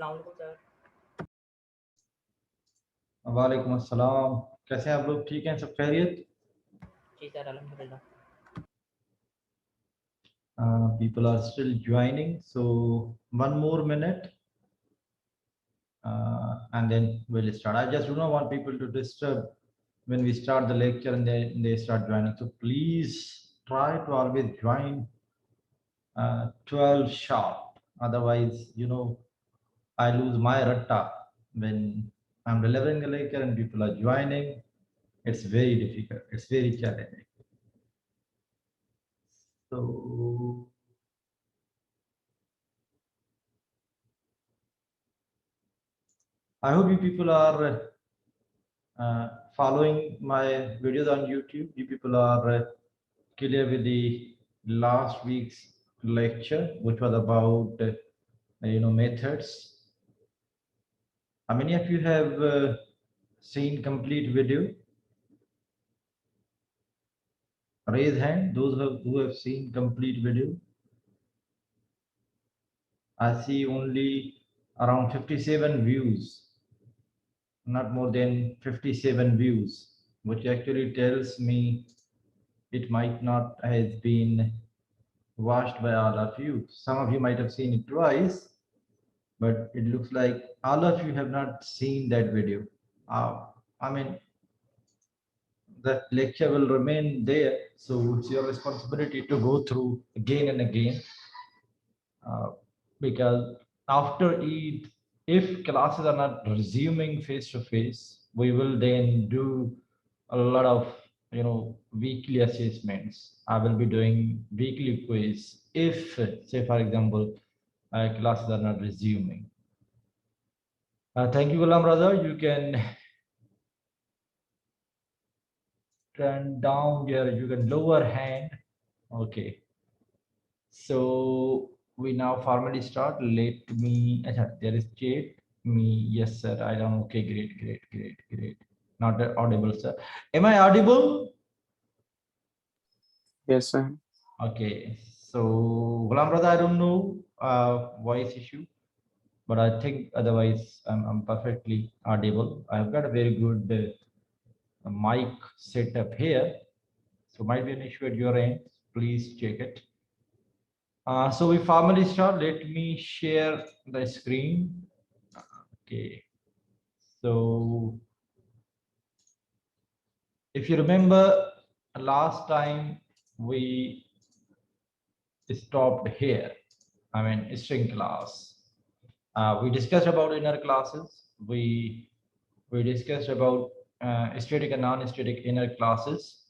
अस्सलाम वालेकुम सर। वालेकुम अस्सलाम। कैसे हैं आप लोग? ठीक हैं? सब खैरियत? जी सर, अल्हम्दुलिल्लाह। People are still joining, so one more minute and then we'll start. I just do not want people to disturb when we start the lecture and they start joining. So please try to always join 12 sharp. Otherwise, I lose my ratta when I'm delivering a lecture and people are joining. It's very difficult. It's very challenging. So I hope you people are following my videos on YouTube. You people are clear with the last week's lecture, which was about methods. How many of you have seen complete video? Raise hand. Those who have seen complete video. I see only around 57 views, not more than 57 views, which actually tells me it might not have been watched by all of you. Some of you might have seen it twice, but it looks like all of you have not seen that video. I mean, the lecture will remain there, so it's your responsibility to go through again and again, because after Eid, if classes are not resuming face to face, we will then do a lot of weekly assessments. I will be doing weekly quiz if, say for example, classes are not resuming. Thank you, Ghulam Raza. You can turn down you can lower hand. Okay. So we now formally start. Let me, there is chat. Me, yes, sir. I don't. Okay, great. Not audible, sir. Am I audible? Yes, sir. Okay. So, Ghulam brother, I don't know voice issue, but I think otherwise I'm perfectly audible. I've got a very good mic setup here, so might be an issue at your end. Please check it. So we formally start. Let me share the screen. Okay. So if you remember, last time we stopped here. I mean, string class. We discussed about inner classes. We discussed about static and non-static inner classes.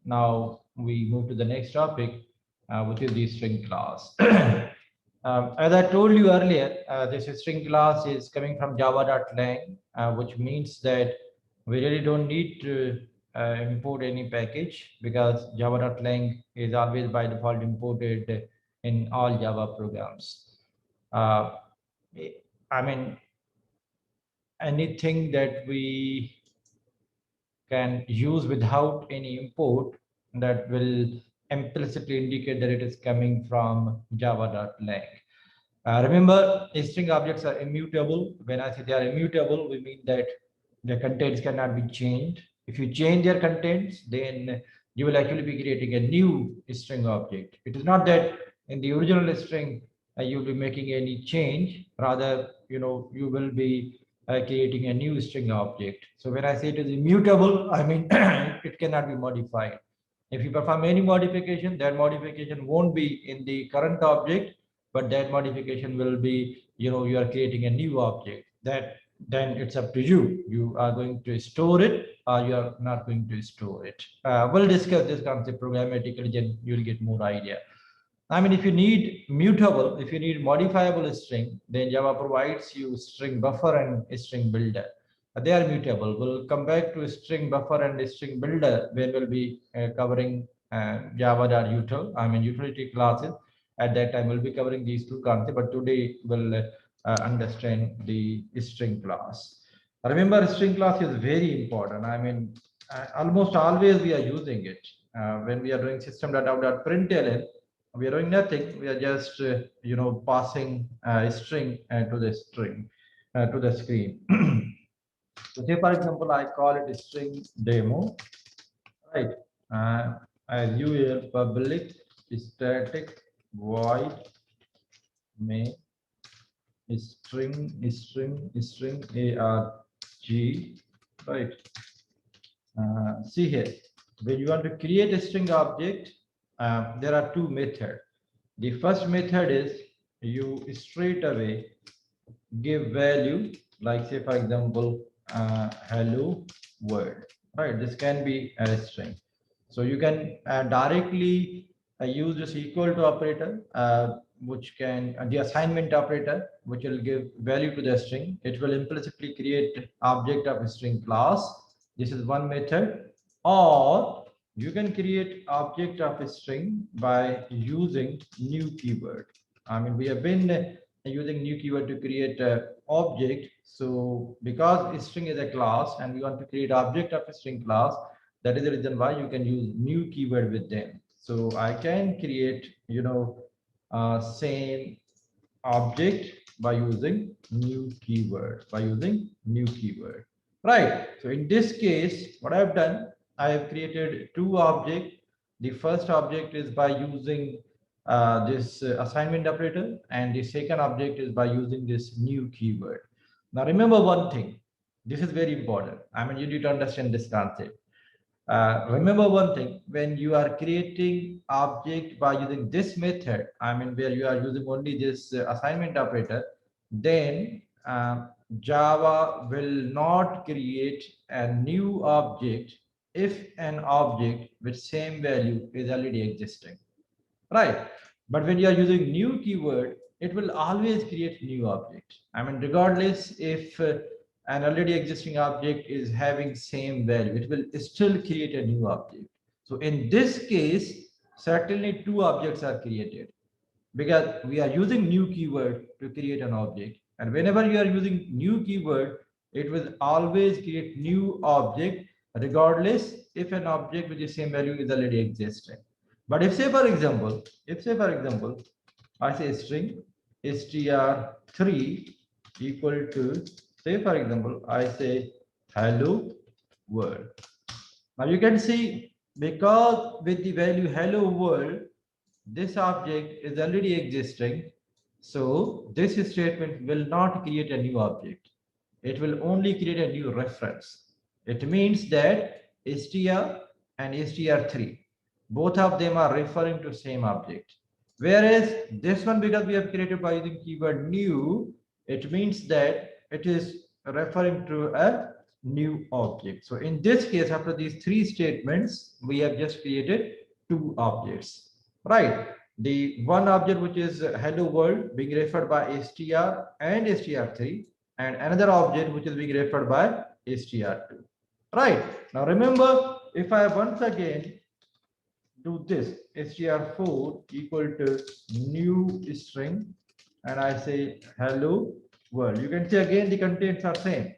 Now we move to the next topic, which is the string class. As I told you earlier, this string class is coming from java.lang, which means that we really don't need to import any package, because java.lang is always by default imported in all Java programs. I mean, anything that we can use without any import, that will implicitly indicate that it is coming from java.lang. Remember, string objects are immutable. When I say they are immutable, we mean that their contents cannot be changed. If you change their contents, then you will actually be creating a new string object. It is not that in the original string you will be making any change. Rather, you will be creating a new string object. So when I say it is immutable, I mean it cannot be modified. If you perform any modification, that modification won't be in the current object, but that modification will be, you are creating a new object. That then it's up to you. You are going to store it or you are not going to store it. We'll discuss this concept programmatically, then you'll get more idea. I mean, if you need mutable, if you need modifiable string, then Java provides you string buffer and string builder. They are mutable. We'll come back to string buffer and string builder when we'll be covering Java.util, I mean utility classes. At that time, we'll be covering these two concepts, but today we'll understand the string class. Remember, string class is very important. I mean, almost always we are using it when we are doing system.out.println. We are doing nothing. We are just passing a string to the string to the screen. So say for example, I call it a string demo, right? As usual, public static void main string arg, right? See here, when you want to create a string object, there are two methods. The first method is you straight away give value, like say for example, hello world, right? This can be a string. So you can directly use this equal to operator, which can the assignment operator, which will give value to the string. It will implicitly create object of a string class. This is one method. Or you can create object of a string by using new keyword. I mean, we have been using new keyword to create a object. So because a string is a class and we want to create object of a string class, that is the reason why you can use new keyword with them. So I can create same object by using new keyword, right? So in this case, what I've done, I have created two objects. The first object is by using this assignment operator, and the second object is by using this new keyword. Now remember one thing, this is very important. I mean, you need to understand this concept. Remember one thing, when you are creating object by using this method, I mean, where you are using only this assignment operator, then Java will not create a new object if an object with same value is already existing, right? But when you are using new keyword, it will always create new object. I mean, regardless if an already existing object is having same value, it will still create a new object. So in this case, certainly two objects are created because we are using new keyword to create an object. And whenever you are using new keyword, it will always create new object regardless if an object with the same value is already existing. But if say for example, I say string str3 equal to, say for example, I say hello world. Now you can see, because with the value hello world, this object is already existing. So this statement will not create a new object. It will only create a new reference. It means that str and str3, both of them are referring to same object. Whereas this one, because we have created by using keyword new, it means that it is referring to a new object. So in this case, after these three statements, we have just created two objects, right? The one object which is hello world being referred by str and str3, and another object which is being referred by str2, right? Now remember, if I once again do this str4 equal to new string and I say hello world, you can see again the contents are same.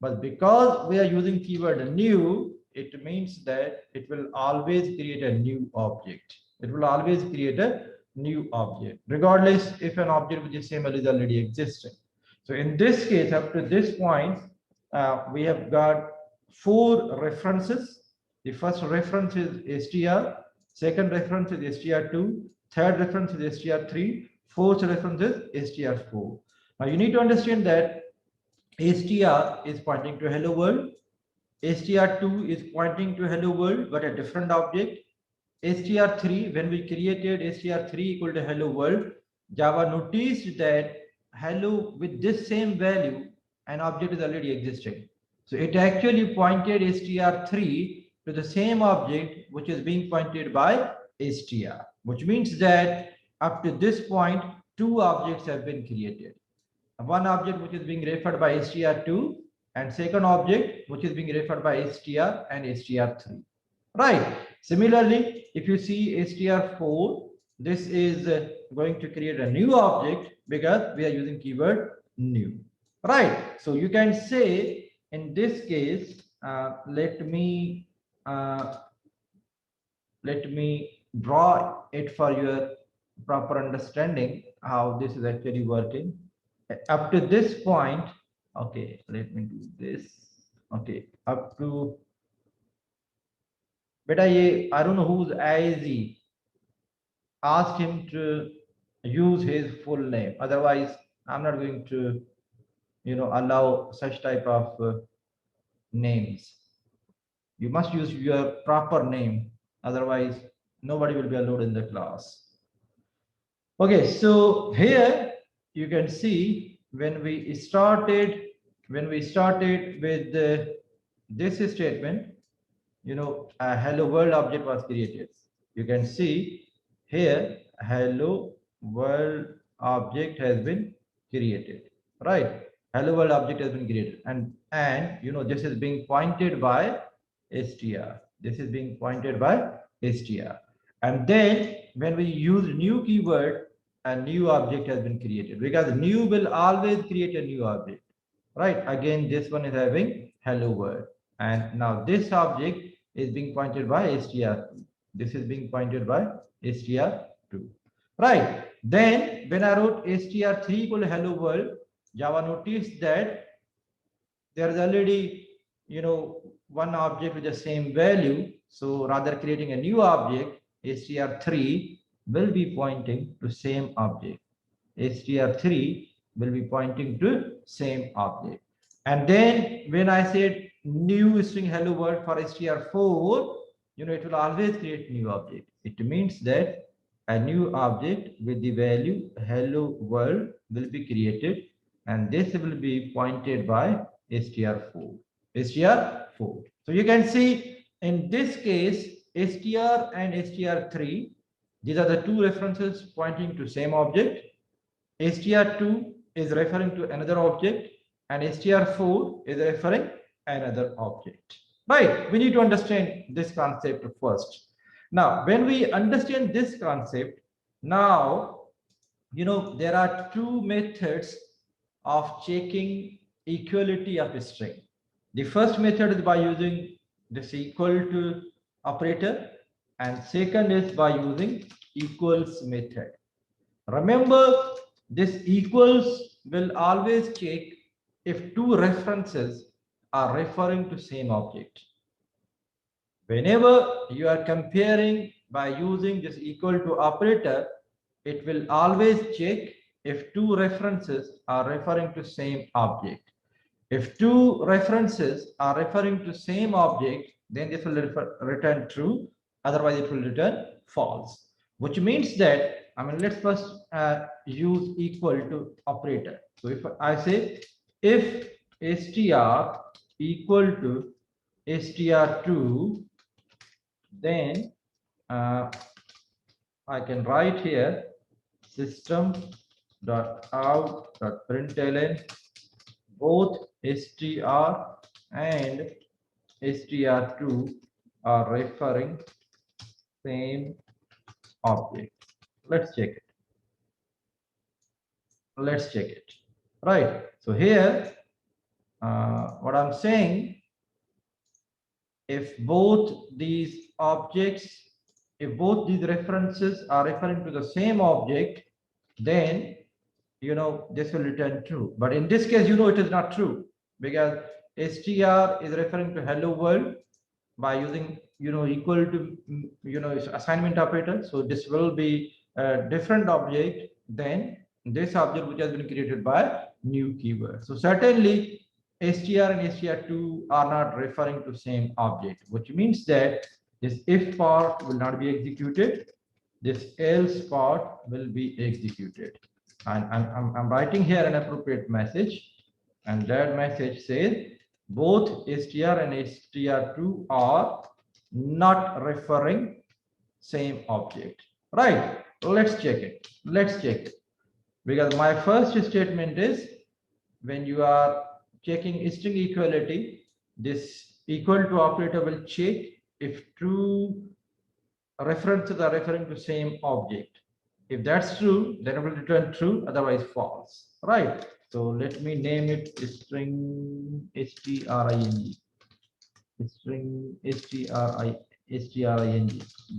But because we are using keyword new, it means that it will always create a new object. It will always create a new object, regardless if an object with the same value is already existing. So in this case, up to this point, we have got four references. The first reference is str, second reference is str2, third reference is str3, fourth reference is str4. Now you need to understand that str is pointing to hello world, str2 is pointing to hello world but a different object. str3, when we created str3 equal to hello world, Java noticed that hello with this same value, an object is already existing. So it actually pointed str3 to the same object which is being pointed by str, which means that up to this point, two objects have been created. One object which is being referred by str2 and second object which is being referred by str and str3, right? Similarly, if you see str4, this is going to create a new object because we are using keyword new, right? So you can say in this case, let me draw it for your proper understanding how this is actually working. Up to this point, okay, let me do this. Okay, up to, but I don't know who's IZ. Ask him to use his full name. Otherwise, I'm not going to, allow such type of names. You must use your proper name. Otherwise, nobody will be allowed in the class. Okay, so here you can see when we started with this statement, a hello world object was created. You can see here hello world object has been created, right? Hello world object has been created, and this is being pointed by str. This is being pointed by str. And then when we use new keyword, a new object has been created, because new will always create a new object, right? Again, this one is having hello world, and now this object is being pointed by str2. This is being pointed by str2, right? Then when I wrote str3 equal to hello world, Java noticed that there is already, one object with the same value. So rather creating a new object, str3 will be pointing to same object. str3 will be pointing to same object. And then when I said new string hello world for str4, it will always create new object. It means that a new object with the value hello world will be created, and this will be pointed by str4. str4. So you can see in this case, str and str3, these are the two references pointing to same object. str2 is referring to another object, and str4 is referring another object. Right? We need to understand this concept first. Now, when we understand this concept, now, there are two methods of checking equality of a string. The first method is by using this equal to operator, and second is by using equals method. Remember, this equals will always check if two references are referring to same object. Whenever you are comparing by using this equal to operator, it will always check if two references are referring to same object. If two references are referring to same object, then this will return true. Otherwise, it will return false. Which means that, let's first use equal to operator. So if I say if str equal to str2, then I can write here system.out.println both str and str2 are referring same object. Let's check it. Let's check it. Right. So here, what I'm saying, if both these objects, if both these references are referring to the same object, then this will return true. But in this case, it is not true, because str is referring to hello world by using equal to assignment operator. So this will be a different object than this object which has been created by new keyword. So certainly str and str2 are not referring to same object, which means that this if part will not be executed, this else part will be executed. And I'm writing here an appropriate message, and that message says both str and str2 are not referring same object. Right? Let's check it. Let's check it. Because my first statement is, when you are checking string equality, this equal to operator will check if two references are referring to same object. If that's true, then it will return true, otherwise false. Right? So let me name it string string, string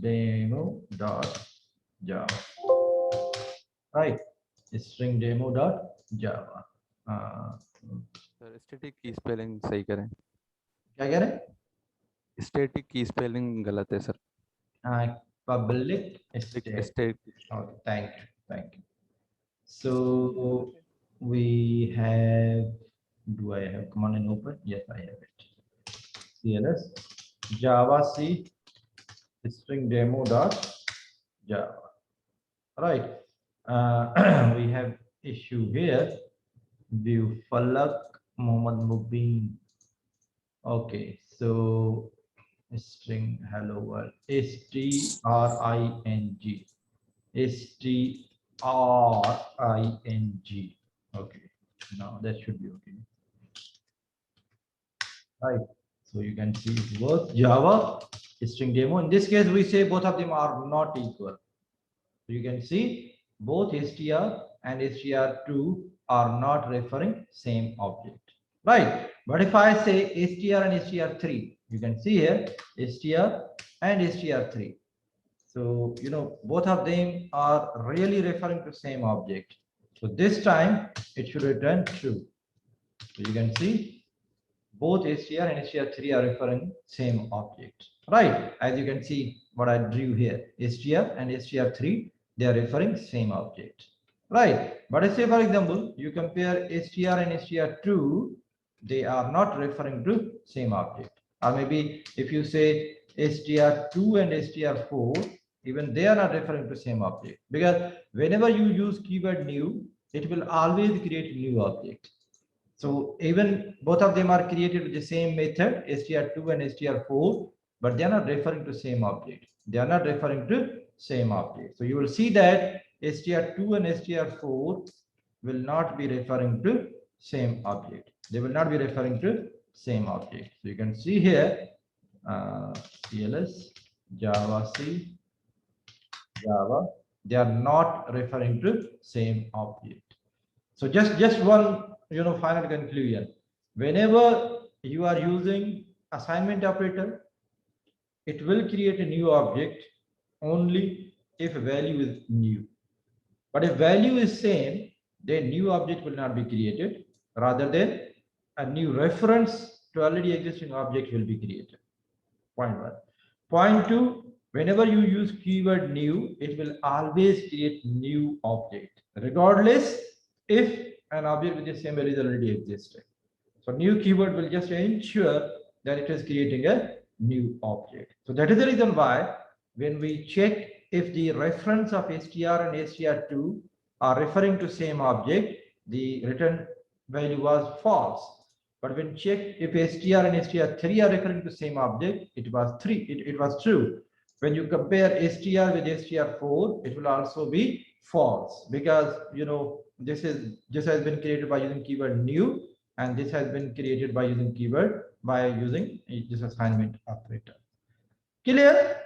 demo dot java. right? String demo dot java. uh, sir static की spelling सही करें. क्या कह रहे हैं? Static की spelling गलत है sir. Public state. Static. Okay, thank you. So we have, do I have command and open? Yes, I have it. CLS Java C string demo dot Java. Right. We have issue here. View Falak Mohammad Mubin. Okay, so string hello world string string. Okay, now that should be okay, right? So you can see it works. Java string demo. In this case, we say both of them are not equal. So you can see both str and str2 are not referring same object, right? But if I say str and str3, you can see here str and str3. So, both of them are really referring to same object. So this time it should return true. So you can see both str and str3 are referring same object, right? As you can see what I drew here, str and str3, they are referring same object, right? But say for example, you compare str and str2, they are not referring to same object. Or maybe if you say str2 and str4, even they are not referring to same object, because whenever you use keyword new, it will always create new object. So even both of them are created with the same method, str2 and str4, but they are not referring to same object. They are not referring to same object. So you will see that str2 and str4 will not be referring to same object. They will not be referring to same object. So you can see here, CLS, Java C, Java, they are not referring to same object. So just one final conclusion. Whenever you are using assignment operator, it will create a new object only if value is new. But if value is same, then new object will not be created. Rather than a new reference to already existing object will be created. Point one. Point two, whenever you use keyword new, it will always create new object, regardless if an object with the same value is already existing. So new keyword will just ensure that it is creating a new object. So that is the reason why when we check if the reference of str and str2 are referring to same object, the return value was false. But when checked if str and str3 are referring to same object, it was it was true. When you compare str with str4, it will also be false, because this has been created by using keyword new, and this has been created by using keyword by using this assignment operator. Clear?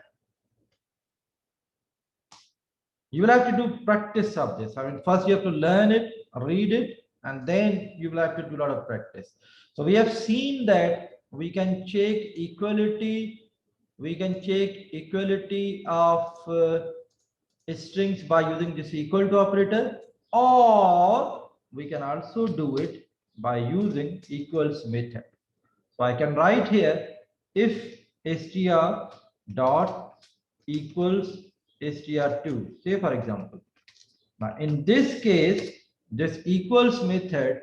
You will have to do practice of this. I mean, first you have to learn it, read it, and then you will have to do a lot of practice. So we have seen that we can check equality. We can check equality of strings by using this equal to operator, or we can also do it by using equals method. So I can write here if str dot equals str2, say for example. Now in this case, this equals method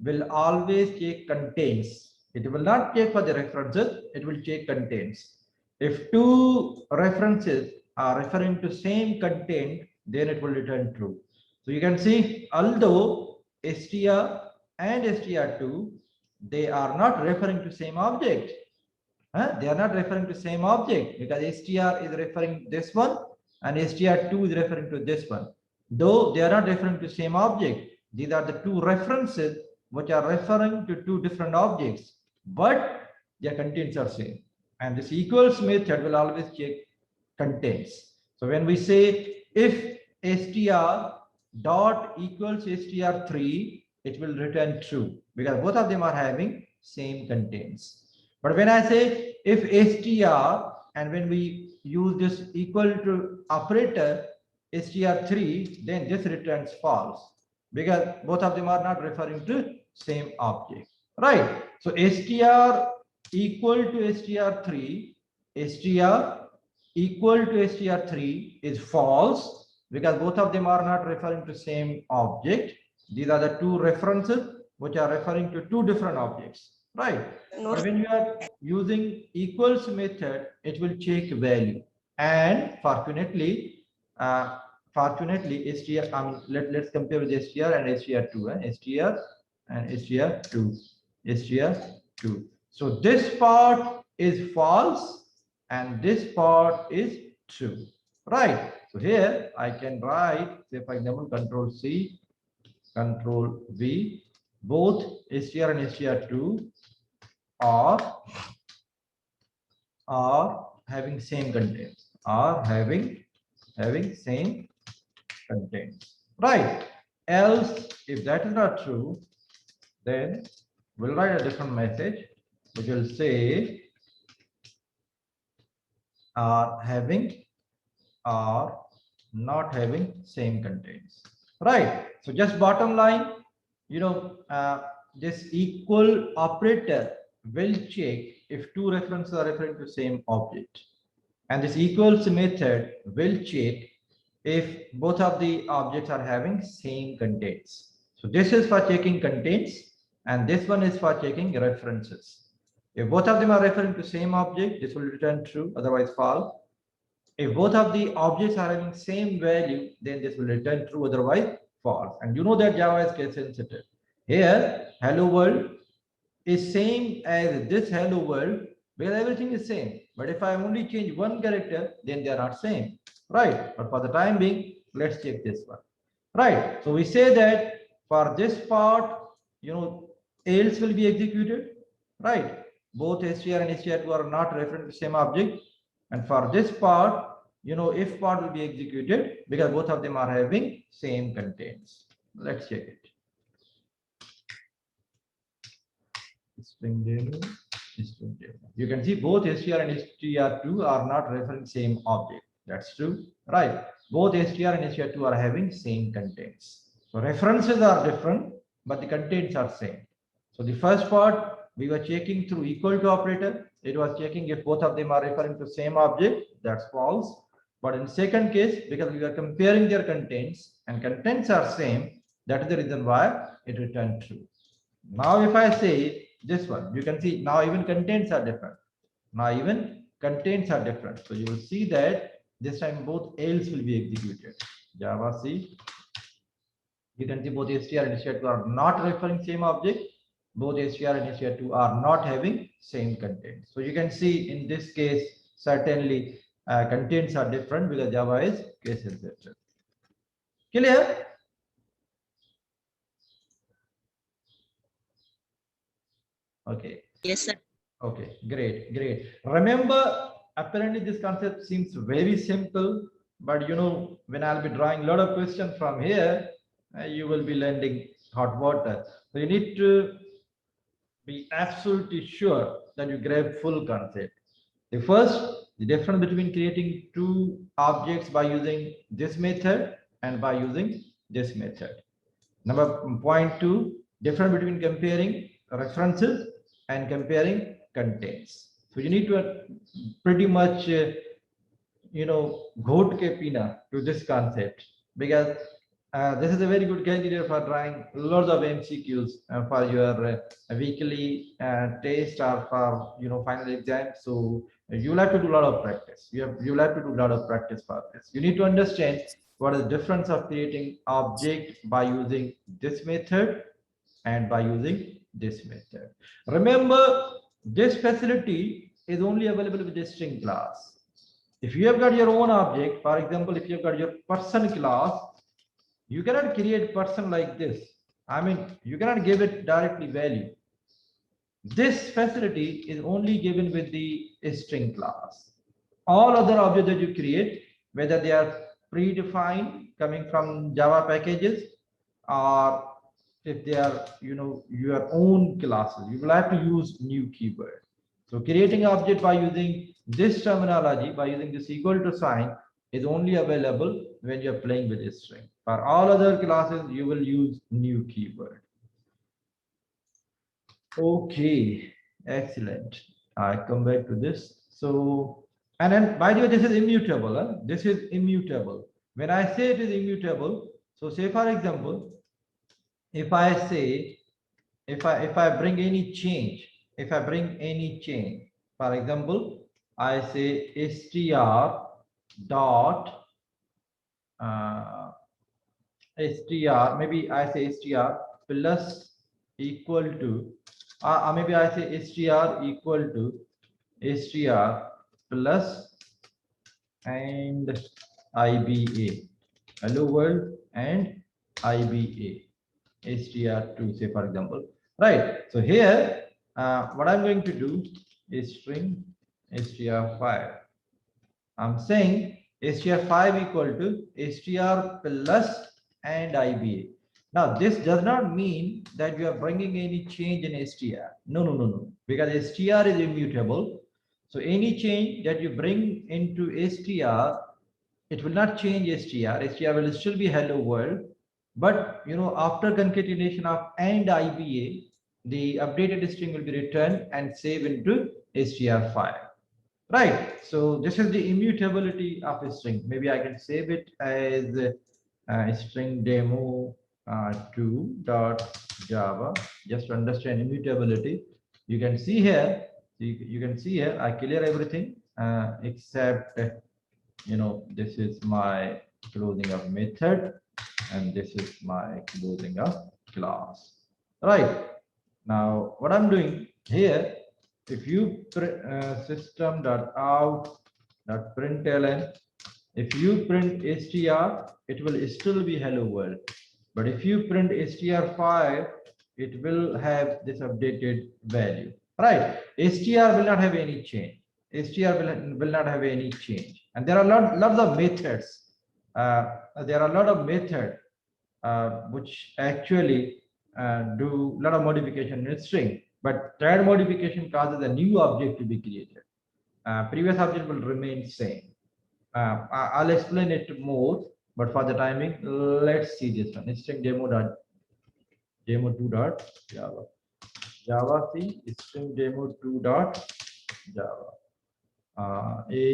will always check contains. It will not check for the references, it will check contains. If two references are referring to same content, then it will return true. So you can see, although str and str2, they are not referring to same object. They are not referring to same object, because str is referring this one and str2 is referring to this one. Though they are not referring to same object, these are the two references which are referring to two different objects, but their contents are same. And this equals method will always check contents. So when we say if str dot equals str3, it will return true, because both of them are having same contents. But when I say if str, and when we use this equal to operator, str3, then this returns false because both of them are not referring to same object, right? So str equal to str3, str equal to str3 is false because both of them are not referring to same object. These are the two references which are referring to two different objects, right? But when you are using equals method, it will check value. And fortunately, str, let's compare with str and str2, str and str2, str2. So this part is false and this part is true, right? So here I can write, say for example, control C, control V, both str and str2 are having same contents, are having same contents, right? Else, if that is not true, then we'll write a different message which will say are having or not having same contents, right? So just bottom line, this equal operator will check if two references are referring to same object, and this equals method will check if both of the objects are having same contents. So this is for checking contents and this one is for checking references. If both of them are referring to same object, this will return true, otherwise false. If both of the objects are having same value, then this will return true, otherwise false. And you know that Java is case sensitive. Here, hello world is same as this hello world because everything is same. But if I only change one character, then they are not same, right? But for the time being, let's check this one, right? So we say that for this part, else will be executed, right? Both str and str2 are not referring to same object. And for this part, if part will be executed because both of them are having same contents. Let's check it. String demo, string demo. You can see both str and str2 are not referring same object. That's true, right? Both str and str2 are having same contents. So references are different, but the contents are same. So the first part we were checking through equal to operator. It was checking if both of them are referring to same object. That's false. But in second case, because we are comparing their contents and contents are same, that is the reason why it returned true. Now if I say this one, you can see now even contents are different. Now even contents are different. So you will see that this time both else will be executed. Java C. You can see both str and str2 are not referring same object. Both str and str2 are not having same content. So you can see in this case, certainly contents are different because Java is case sensitive. Clear? Okay. Yes, sir. Okay, great. Remember, apparently this concept seems very simple, but when I'll be drawing a lot of questions from here, you will be landing hot water. So you need to be absolutely sure that you grab full concept. The difference between creating two objects by using this method and by using this method. Point two, difference between comparing references and comparing contents. So you need to pretty much, घोट के पीना to this concept because this is a very good candidate for drawing lots of MCQs for your weekly test or for final exam. So you will have to do a lot of practice. You will have to do a lot of practice for this. You need to understand what is the difference of creating object by using this method and by using this method. Remember, this facility is only available with the string class. If you have got your own object, for example, if you have got your person class, you cannot create person like this. I mean, you cannot give it directly value. This facility is only given with the string class. All other objects that you create, whether they are predefined coming from Java packages or if they are your own classes, you will have to use new keyword. So creating object by using this terminology, by using this equal to sign, is only available when you're playing with a string. For all other classes, you will use new keyword. Okay, excellent. I come back to this. So, and then by the way, this is immutable. Huh? This is immutable. When I say it is immutable, so say for example, if I say, if I bring any change, if I bring any change, for example, I say str dot str, maybe I say str plus equal to, maybe I say str equal to str plus and IBA, hello world and IBA, str2, say for example, right? So here, what I'm going to do is string str5. I'm saying str5 equal to str plus and IBA. Now, this does not mean that you are bringing any change in str. No, no, no, no, because str is immutable. So any change that you bring into str, it will not change str. Str will still be hello world. But after concatenation of and IBA, the updated string will be returned and saved into str5. Right. So this is the immutability of a string. Maybe I can save it as string demo 2 dot Java. Just to understand immutability, you can see here. You can see here. I clear everything except this is my closing of method and this is my closing of class. Right. Now what I'm doing here, if you system.out.println, if you print str, it will still be hello world. But if you print str5, it will have this updated value. Right? str will not have any change. str will not have any change. And there are lots of methods. There are a lot of methods which actually do a lot of modification in string, but that modification causes a new object to be created. Previous object will remain same. I'll explain it more, but for the timing, let's see this one. String demo2 dot Java. Java C string demo2 dot Java.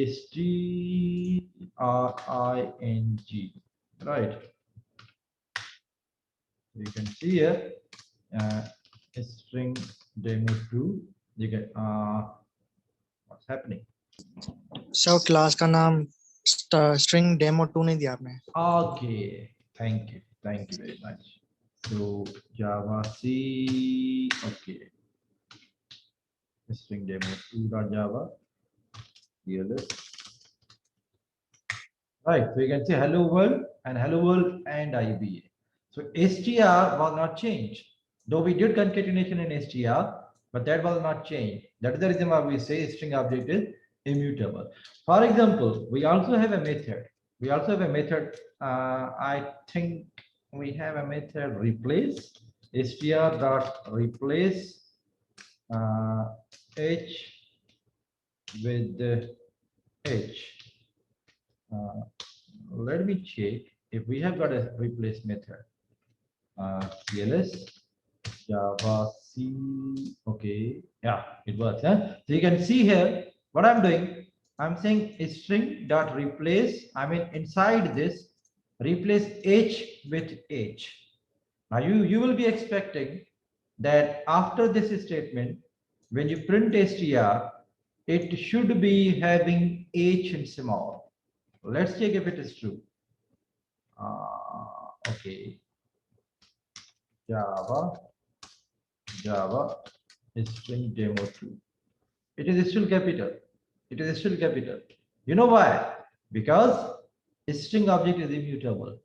string, right? You can see here string demo2. You get what's happening. Sir class का नाम string demo 2 नहीं दिया आपने. Okay, thank you very much. So Java C, okay, string demo2 dot Java. Right, so you can say hello world and IBA. So str was not changed, though we did concatenation in str, but that was not changed. That is the reason why we say string object is immutable. For example, we also have a method. I think we have a method replace str dot replace h with h. Let me check if we have got a replace method. CLS Java C. Okay, yeah, it works. Huh? So you can see here what I'm doing. I'm saying string dot replace. I mean inside this replace h with h. Now you will be expecting that after this statement, when you print str, it should be having h in small. Let's check if it is true. Okay. Java string demo2. It is still capital. You know why? Because string object is immutable.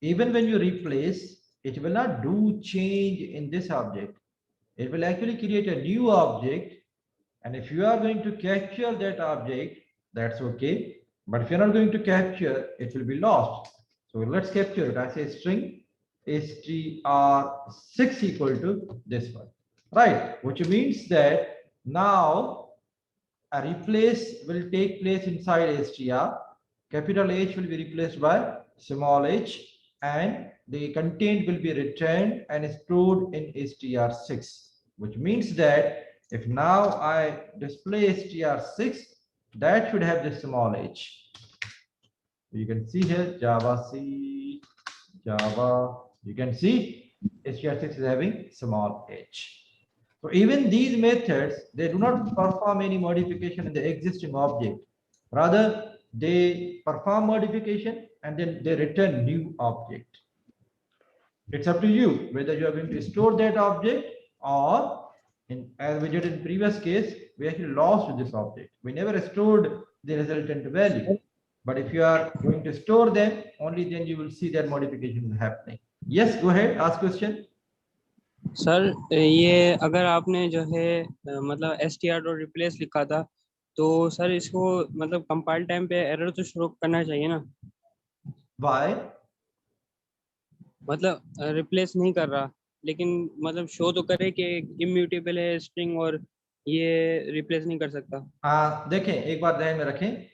Even when you replace, it will not do change in this object. It will actually create a new object. And if you are going to capture that object, that's okay. But if you're not going to capture, it will be lost. So let's capture it. I say string str6 equal to this one, right? Which means that now a replace will take place inside str capital H will be replaced by small h, and the content will be returned and stored in str6, which means that if now I display str6, that should have the small h. You can see here Java C, Java, you can see str6 is having small h. So even these methods, they do not perform any modification in the existing object. Rather, they perform modification and then they return new object. It's up to you whether you are going to store that object, or as we did in previous case, we actually lost this object. We never stored the resultant value. But if you are going to store them, only then you will see that modification is happening. Yes, go ahead, ask question. Sir ये अगर आपने जो है मतलब str.replace लिखा था तो sir इसको मतलब कंपाइल टाइम पे एरर तो शो करना चाहिए ना, Why? मतलब रिप्लेस नहीं कर रहा लेकिन मतलब शो तो करे कि इम्यूटेबल है स्ट्रिंग और ये रिप्लेस नहीं कर सकता। देखें, एक बार ध्यान में रखें,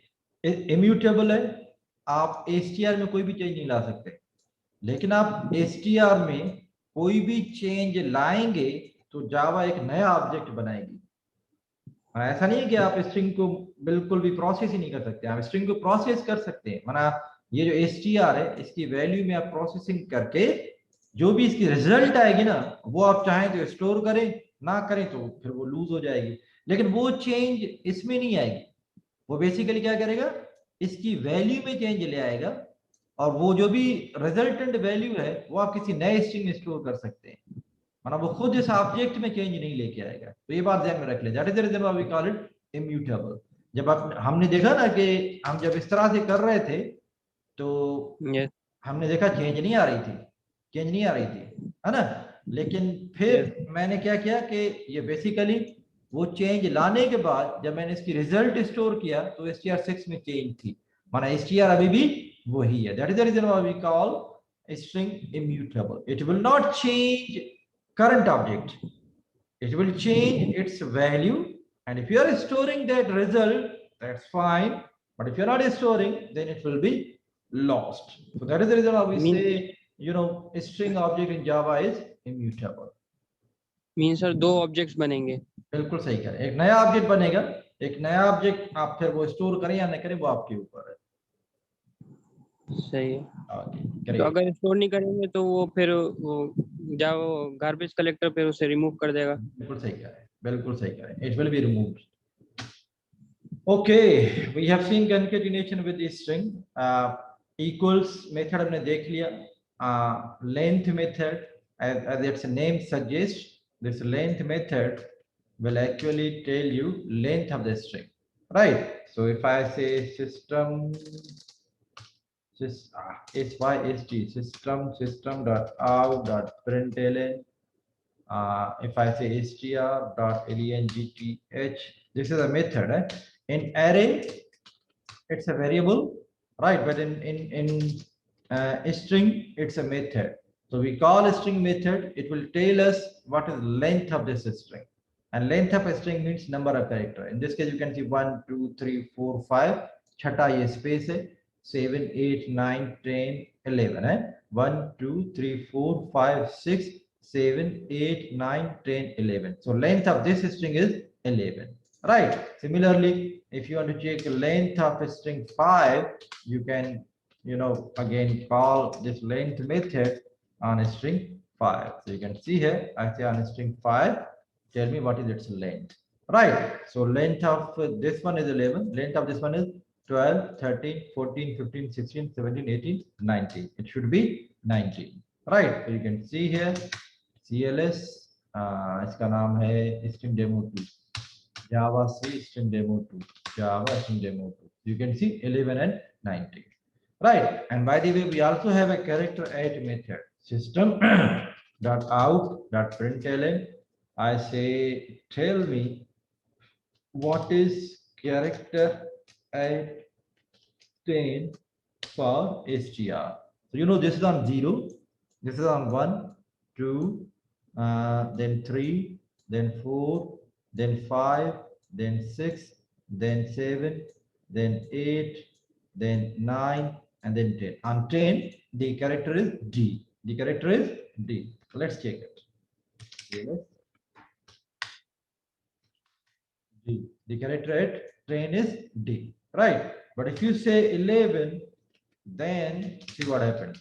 इम्यूटेबल है, आप एसटीआर में कोई भी चेंज नहीं ला सकते, लेकिन आप एसटीआर में कोई भी चेंज लाएंगे तो जावा एक नया ऑब्जेक्ट बनाएगी। ऐसा नहीं है कि आप स्ट्रिंग को बिल्कुल भी प्रोसेस ही नहीं कर सकते, आप स्ट्रिंग को प्रोसेस कर सकते हैं। माना ये जो एसटीआर है, इसकी वैल्यू में आप प्रोसेसिंग करके जो भी इसकी रिजल्ट आएगी ना, वो आप चाहें तो स्टोर करें, ना करें तो फिर वो लूज हो जाएगी। लेकिन वो चेंज इसमें नहीं आएगी, वो बेसिकली क्या करेगा, इसकी वैल्यू में चेंज ले आएगा, और वो जो भी रिजल्टेंट वैल्यू है वो आप किसी नए स्ट्रिंग में स्टोर कर सकते हैं, मतलब वो खुद इस ऑब्जेक्ट में चेंज नहीं लेके आएगा। तो ये बात ध्यान में रख ले, that is the reason why we call it immutable. जब आप हमने देखा ना कि हम जब इस तरह से कर रहे थे तो हमने देखा चेंज नहीं आ रही थी, चेंज नहीं आ रही थी, है ना। लेकिन फिर मैंने क्या किया कि ये बेसिकली वो चेंज लाने के बाद जब मैंने इसकी रिजल्ट स्टोर किया तो str6 में चेंज थी, माना str अभी भी वही है। That is the reason why we call string immutable. It will not change current object, it will change its value, and if you are storing that result, that's fine, but if you're not storing, then it will be lost. So that is the reason why we say, you know, a string object in Java is immutable. Mean sir दो objects बनेंगे। बिल्कुल सही कह रहे हैं, एक नया object बनेगा, एक नया ऑब्जेक्ट आप फिर वो स्टोर करें या न करें वो आपके ऊपर है। सही है। Okay, तो अगर स्टोर नहीं करेंगे तो वो फिर वो जाओ गार्बेज कलेक्टर फिर उसे रिमूव कर देगा। बिल्कुल सही कह रहे हैं, बिल्कुल सही कह रहे हैं, it will be removed. Okay, we have seen concatenation with the string. Equals method हमने देख लिया. Length method, as its name suggests, this length method will actually tell you length of the string, right? So if I say system system dot out dot println, if I say str.length, this is a method. In array, it's a variable, right? But in string, it's a method. So we call a string method. It will tell us what is length of this string. And length of a string means number of character. In this case, you can see 1, 2, 3, 4, 5. Chhata ye space hai. 7, 8, 9, 10, 11. 1, 2, 3, 4, 5, 6, 7, 8, 9, 10, 11. So length of this string is 11. Right. Similarly, if you want to check the length of a string 5, you can, you know, again call this length method on a string 5. So you can see here, I say on a string 5, tell me what is its length. Right. So length of this one is 11. Length of this one is 12, 13, 14, 15, 16, 17, 18, 19. It should be 19. Right. So you can see here, CLS, इसका नाम है string demo 2. Java C string demo 2, Java string demo 2. You can see 11 and 19. Right. And by the way, we also have a character add method. System dot out dot println. I say, tell me what is character add 10 for str. So you know this is on 0, this is on 1, 2, then 3, then 4, then 5, then 6, then 7, then 8, then 9, and then 10. On 10, the character is D. The character is D. Let's check it. Yes. D. The character at 10 is D. Right. But if you say 11, then see what happens.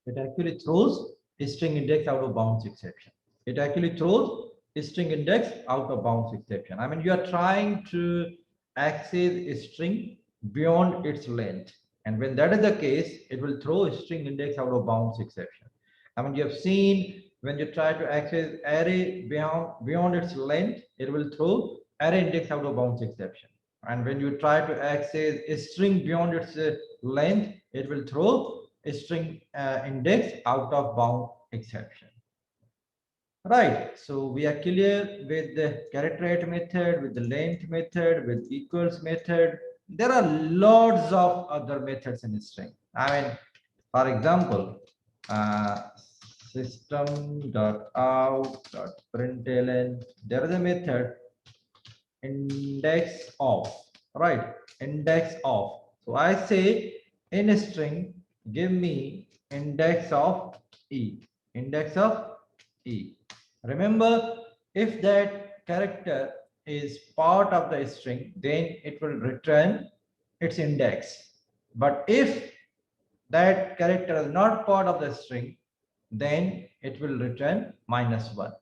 It actually throws a string index out of bounds exception. It actually throws a string index out of bounds exception. I mean, you are trying to access a string beyond its length. And when that is the case, it will throw a string index out of bounds exception. I mean, you have seen when you try to access array beyond its length, it will throw array index out of bounds exception. And when you try to access a string beyond its length, it will throw a string index out of bound exception. Right. So we are clear with the character at method, with the length method, with equals method. There are lots of other methods in string. I mean, for example, system.out.println. There is a method index of, right? Index of. So I say in a string, give me index of E. Index of E. Remember, if that character is part of the string, then it will return its index. But if that character is not part of the string, then it will return -1.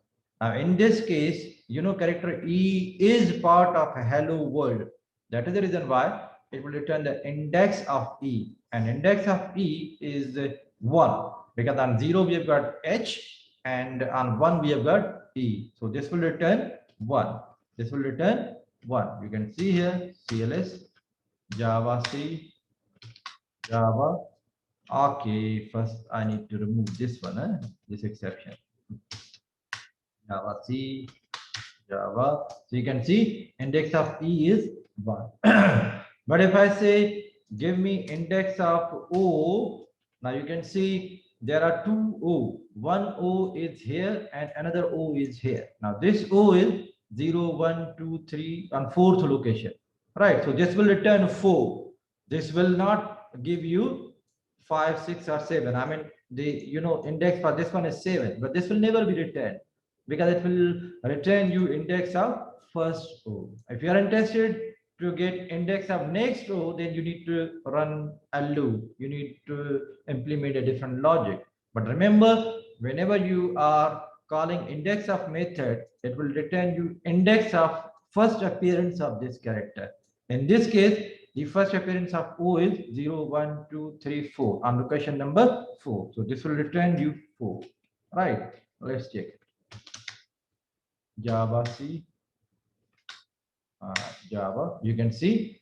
Now, in this case, character E is part of a hello world. That is the reason why it will return the index of E. And index of E is 1, because on 0 we have got H, and on 1 we have got E. So this will return 1. This will return 1. You can see here CLS, Java C, Java. Okay, first I need to remove this one, this exception. Java C, Java. So you can see index of E is 1. But if I say give me index of O, now you can see there are two O. One O is here and another O is here. Now this O is 0, 1, 2, 3 on 4th location. Right. So this will return 4. This will not give you 5, 6, or 7. I mean, the index for this one is 7, but this will never be returned, because it will return you index of first O. If you are interested to get index of next O, then you need to run a loop. You need to implement a different logic. But remember, whenever you are calling index of method, it will return you index of first appearance of this character. In this case, the first appearance of O is 0, 1, 2, 3, 4 on location number 4. So this will return you 4. Right. Let's check it. Java C, Java, you can see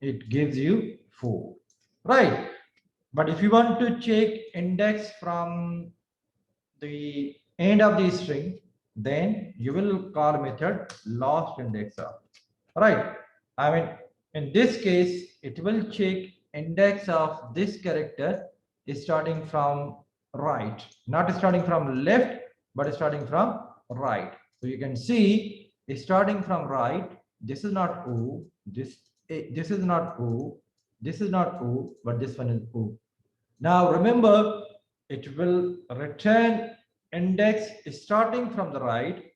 it gives you 4, right? But if you want to check index from the end of the string, then you will call method lost index of, right? I mean, in this case, it will check index of this character is starting from right, not starting from left, but starting from right. So you can see starting from right, this is not O, this is not O, this is not O, but this one is O. Now remember, it will return index starting from the right,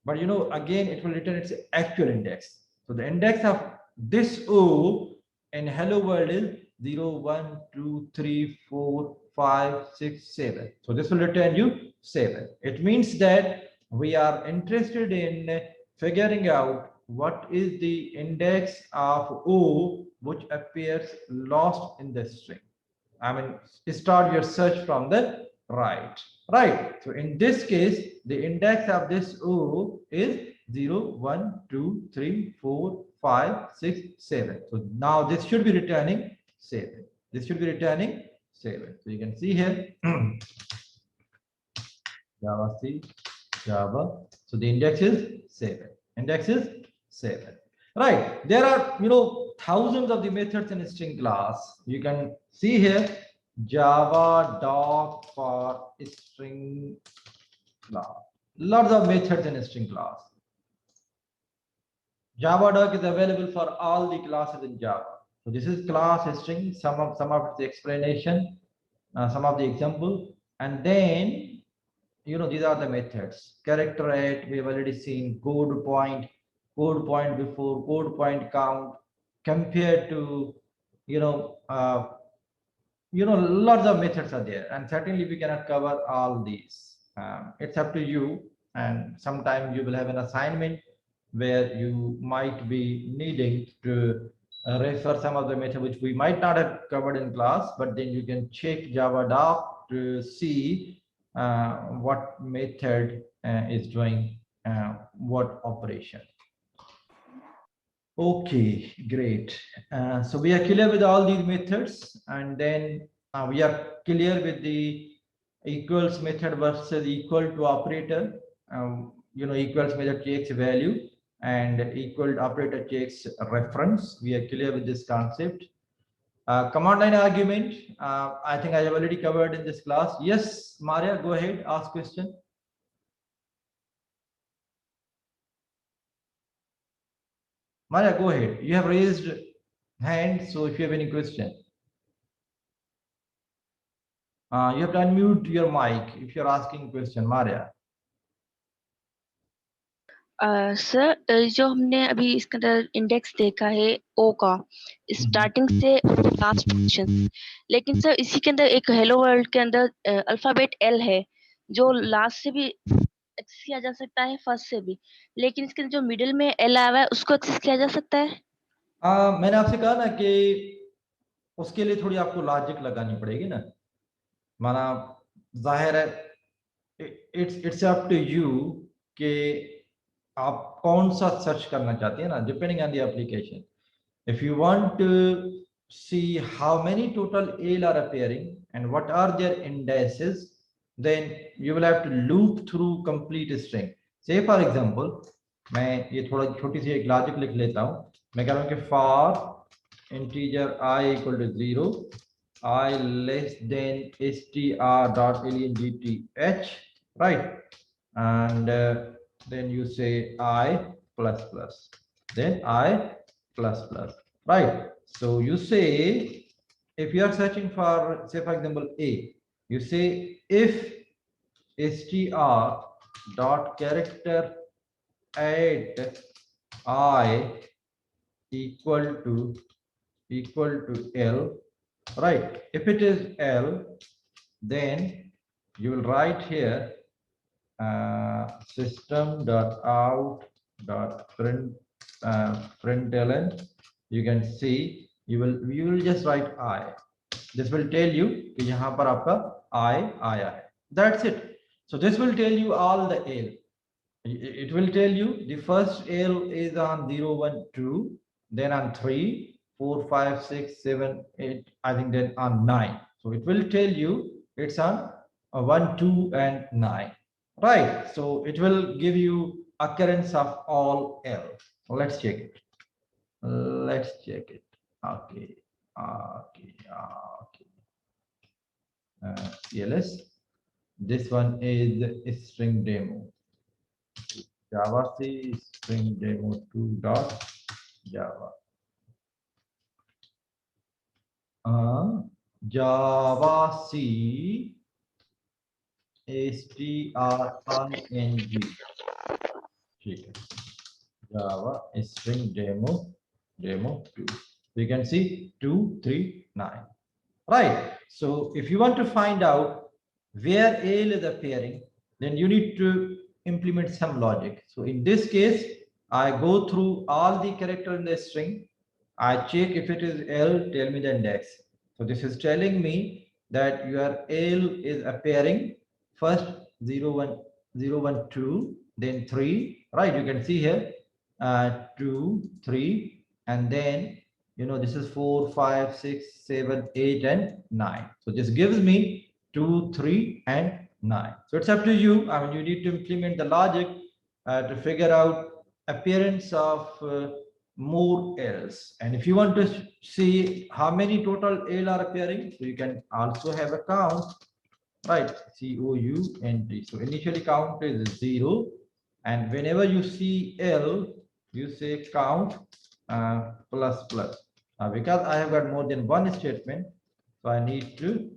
but again it will return its actual index. So the index of this O in hello world is 0, 1, 2, 3, 4, 5, 6, 7. So this will return you 7. It means that we are interested in figuring out what is the index of O which appears lost in the string. I mean, start your search from the right. Right. So in this case, the index of this O is 0, 1, 2, 3, 4, 5, 6, 7. So now this should be returning 7. This should be returning 7. So you can see here Java C, Java. So the index is 7. Index is 7. Right. There are thousands of the methods in a string class. You can see here Java doc for string class. Lots of methods in a string class. Java doc is available for all the classes in Java. So this is class string, some of the explanation, some of the example, and then these are the methods. Character at, we have already seen code point before, code point count, compared to lots of methods are there, and certainly we cannot cover all these. It's up to you, and sometimes you will have an assignment where you might be needing to refer some of the method which we might not have covered in class, but then you can check Java doc to see what method is doing what operation. Okay, great. So we are clear with all these methods, and then we are clear with the equals method versus equal to operator. Equals method takes value and equal operator takes reference. We are clear with this concept. Command line argument, I think I have already covered in this class. Yes, Maria, go ahead, ask question. Maria, go ahead. You have raised hand, so if you have any question. You have to unmute your mic if you're asking question, Maria. Sir जो हमने अभी इसके अंदर index देखा है ओ का starting से last position, लेकिन सर इसी के अंदर एक हेलो वर्ल्ड के अंदर अल्फाबेट एल है जो लास्ट से भी एक्सेस किया जा सकता है, फर्स्ट से भी, लेकिन इसके जो मिडिल में एल आया हुआ है उसको एक्सेस किया जा सकता है। मैंने आपसे कहा ना कि उसके लिए थोड़ी आपको लॉजिक लगानी पड़ेगी ना, माना जाहिर है इट्स अप टू यू कि आप कौन सा सर्च करना चाहते हैं ना, depending on the application. If you want to see how many total AL are appearing and what are their indices, then you will have to loop through complete string. Say for example, मैं ये थोड़ा छोटी सी एक logic लिख लेता हूँ. मैं कह रहा हूँ कि for integer I equal to 0, I less than str.length, right? And then you say I plus plus, then I plus plus, right? So you say, if you are searching for, say for example, A, you say if str dot character at I equal to L, right? If it is L, then you will write here system.out.println. You can see you will just write I. This will tell you कि यहाँ पर आपका I आया है. That's it. So this will tell you all the L. It will tell you the first L is on 0, 1, 2, then on 3, 4, 5, 6, 7, 8, I think then on 9. So it will tell you it's on 1, 2, and 9. Right, so it will give you occurrence of all L. Let's check it. Okay. CLS. This one is string demo. Java C string demo 2 dot Java. Java C string Java string demo 2. We can see 2, 3, 9. Right. So if you want to find out where AL is appearing, then you need to implement some logic. So in this case, I go through all the characters in the string. I check if it is L, tell me the index. So this is telling me that your L is appearing first 0, 1, 0, 1, 2, then 3, right? You can see here 2, 3, and then this is 4, 5, 6, 7, 8, and 9. So this gives me 2, 3, and 9. So it's up to you. I mean, you need to implement the logic to figure out appearance of more L's. And if you want to see how many total L are appearing, so you can also have a count, right? COUNT. So initially count is 0, and whenever you see L, you say count plus plus. Because I have got more than one statement, so I need to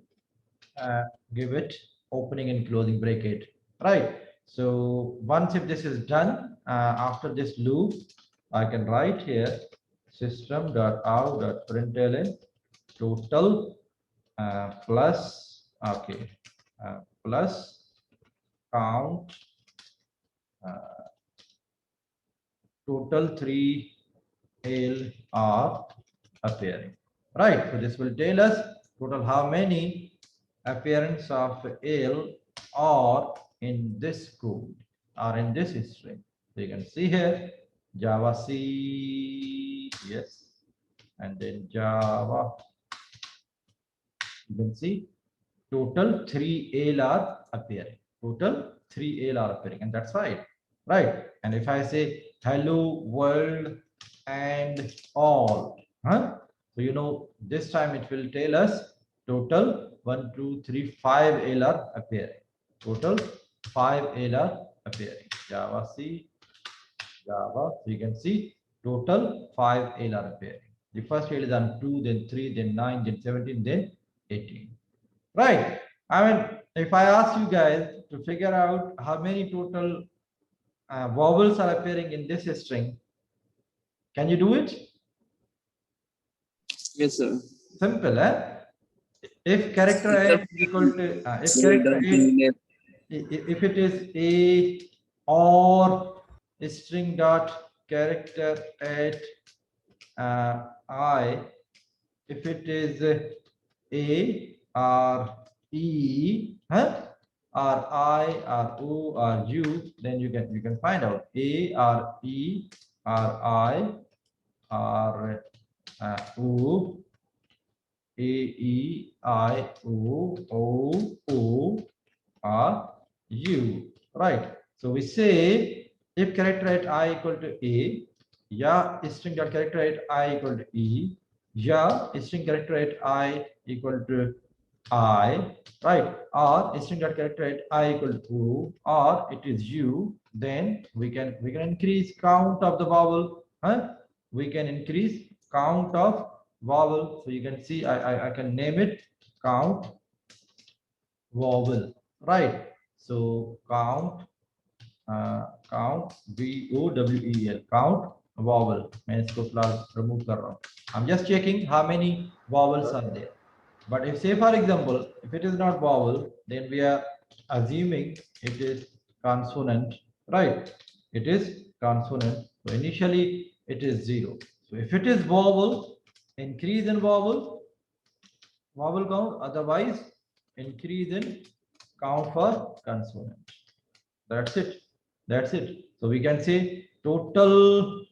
give it opening and closing bracket, right? So once if this is done, after this loop, I can write here system.out.println total plus plus count total 3 L are appearing, right? So this will tell us total how many appearance of L are in this code or in this string. So you can see here Java C, yes, and then Java. You can see total 3 L are appearing. Total 3 L are appearing, and that's right, right? And if I say hello world and all, so you know this time it will tell us total 1, 2, 3, 5 L are appearing. Total 5 L are appearing. Java C, Java. So you can see total 5 L are appearing. The first L is on 2, then 3, then 9, then 17, then 18. Right. I mean, if I ask you guys to figure out how many total vowels are appearing in this string, can you do it? Yes, sir. Simple, eh? If character A is equal to if character A, if it is A or string dot character at I, if it is A or E, or I or O or U, then you can find out A or E or I or O, A E I O O or U, right? So we say if character at I equal to A, yeah, string dot character at I equal to E, yeah, string character at I equal to I, right? Or string dot character at I equal to O, or it is U, then we can increase count of the vowel, we can increase count of vowel. So you can see I can name it count vowel, right? So count count VOWEL, count vowel. मैं इसको फिलहाल remove कर रहा हूँ. I'm just checking how many vowels are there. But if say for example, if it is not vowel, then we are assuming it is consonant, right? It is consonant. So initially it is 0. So if it is vowel, increase in vowel count, otherwise increase in count for consonant. That's it. That's it. So we can say total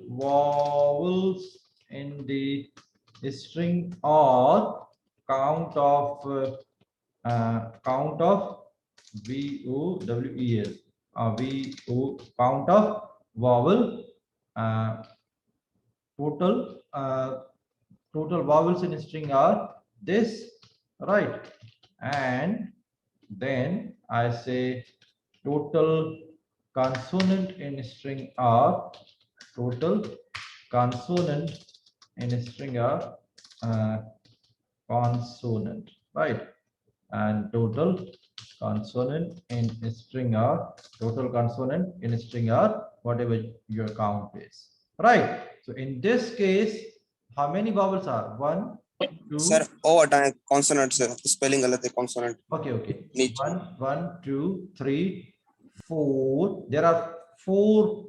vowels in the string or count of VOWEL, VO count of vowel, total vowels in string are this, right? And then I say total consonant in string are total consonant in string are consonant, right? And total consonant in string are whatever your count is, right? So in this case, how many vowels are 1, 2? Sir ओ हटाएं consonant sir spelling गलत है consonant Okay. नीचे 1, 2, 3, 4. There are 4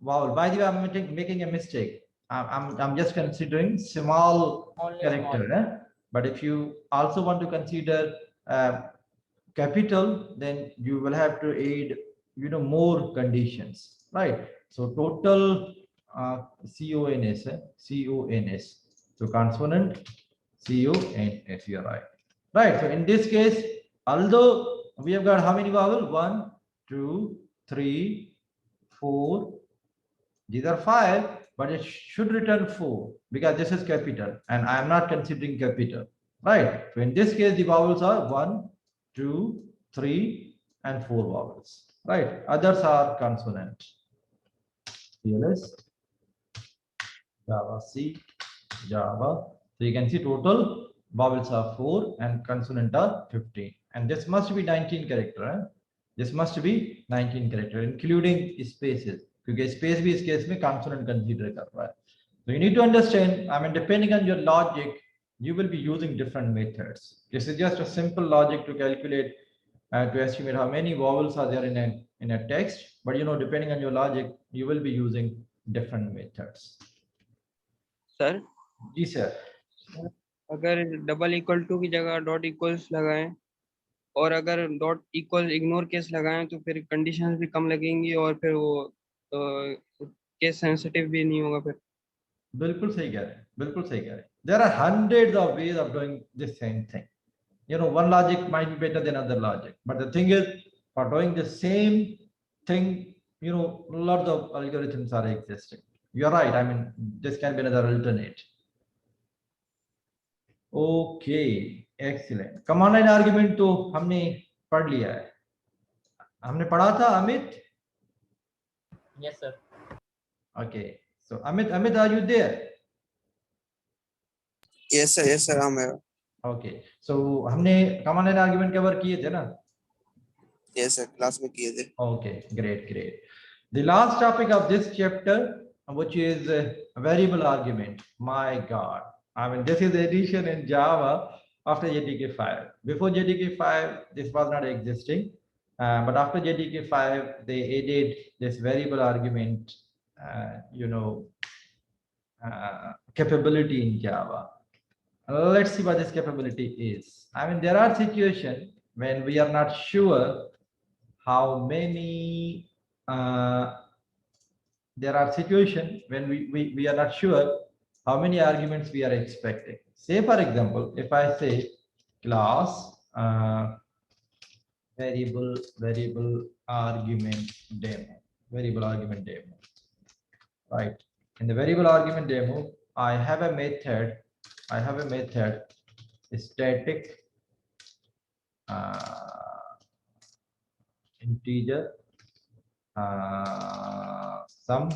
vowels. By the way, I'm making a mistake. I'm just considering small Only character. small. But if you also want to consider capital, then you will have to add more conditions, right? So total CONS, CONS. So consonant CONS. You're right. Right. So in this case, although we have got how many vowels? 1, 2, 3, 4. These are 5, but it should return 4 because this is capital and I am not considering capital. Right. So in this case, the vowels are 1, 2, 3, and 4 vowels. Right. Others are consonant. CLS, Java C, Java. So you can see total vowels are 4 and consonant are 15. And this must be 19 character. Huh? This must be 19 character, including spaces. Because space भी इस case में consonant consider कर रहा है. So you need to understand, I mean, depending on your logic, you will be using different methods. This is just a simple logic to calculate, to estimate how many vowels are there in a text. But you know, depending on your logic, you will be using different methods. Sir ji sir. अगर double equal to की जगह dot equals लगाएं और अगर dot equal ignore case लगाएं तो फिर conditions भी कम लगेंगी और फिर वो केस सेंसिटिव भी नहीं होगा फिर. बिल्कुल सही कह रहे हैं, बिल्कुल सही कह रहे हैं. There are hundreds of ways of doing the same thing. You know, one logic might be better than other logic, but the thing is, for doing the same thing, you know, lots of algorithms are existing. You're right. I mean, this can be another alternate. Okay, excellent. Command line argument तो हमने पढ़ लिया है. हमने पढ़ा था Amit. Yes, sir. Okay, so Amit, are you there? Yes sir, I'm here. Okay, so हमने command line argument cover किए थे ना? Yes sir, class में किए थे. Okay, great. The last topic of this chapter, which is variable argument. My God, I mean, this is the addition in Java after JDK 5. Before JDK 5, this was not existing, but after JDK 5, they added this variable argument, capability in Java. Let's see what this capability is. I mean, there are situations when we are not sure how many, there are situations when we are not sure how many arguments we are expecting. Say, for example, if I say class variable argument demo, right? In the variable argument demo, I have a method static integer sum,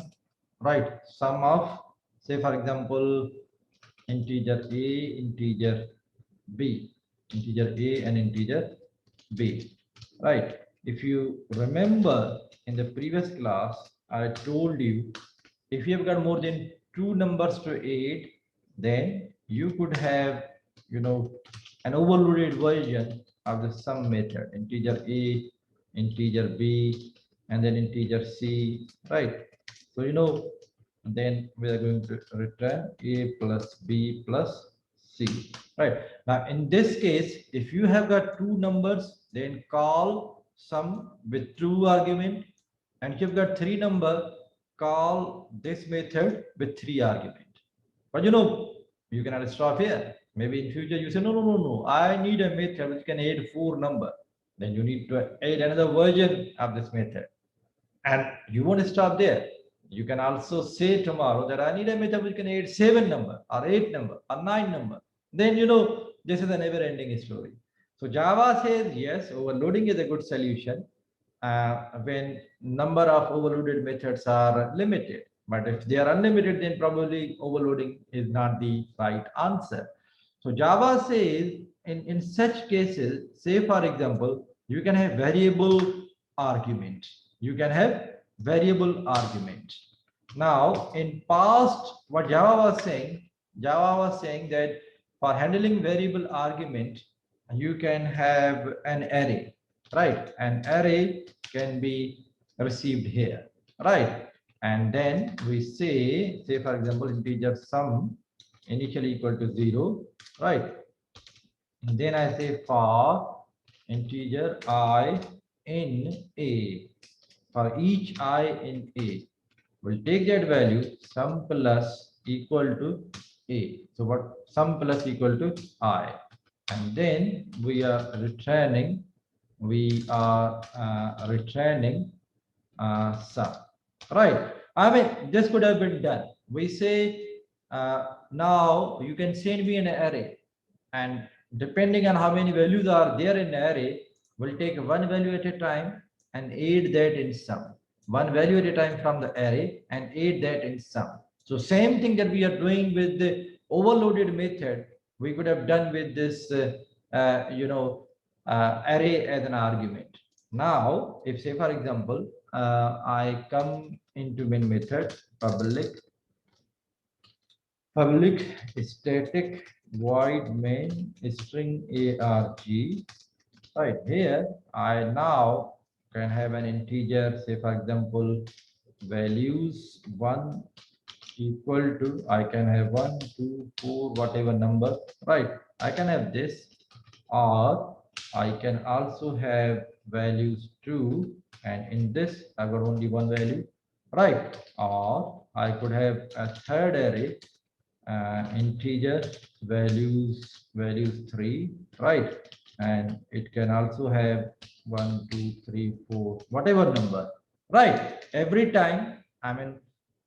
right? Sum of, say for example, integer a, integer b, integer a and integer b, right? If you remember in the previous class, I told you if you have got more than 2 numbers to 8, then you could have, you know, an overloaded version of the sum method, integer a, integer b, and then integer c, right? So, you know, then we are going to return a plus b plus c, right? Now, in this case, if you have got 2 numbers, then call sum with true argument, and if you've got 3 number, call this method with 3 argument. But you know, you cannot stop here. Maybe in future you say, no, I need a method which can add 4 number. Then you need to add another version of this method. And you won't stop there. You can also say tomorrow that I need a method which can add 7 number or 8 number or 9 number. Then, you know, this is a never ending story. So Java says, yes, overloading is a good solution when number of overloaded methods are limited. But if they are unlimited, then probably overloading is not the right answer. So Java says in such cases, say for example, you can have variable argument. You can have variable argument. Now in past, what Java was saying that for handling variable argument, you can have an array, right? An array can be received here, right? And then we say for example, integer sum initially equal to 0, right? And then I say for integer I in a, for each I in a, we'll take that value sum plus equal to a. So what sum plus equal to I, and then we are returning sum, right? I mean, this could have been done. We say now you can send me an array, and depending on how many values are there in the array, we'll take one value at a time and add that in sum. one value at a time from the array and add that in sum. So same thing that we are doing with the overloaded method, we could have done with this, array as an argument. Now, if say for example, I come into main method, public static void main string arg. Right here, I now can have an integer, say for example, values 1 equal to, I can have 1, 2, 4, whatever number, right? I can have this, or I can also have values 2, and in this I got only one value, right? Or I could have a third array, integer values 3, right? And it can also have 1, 2, 3, 4, whatever number, right? Every time, I mean,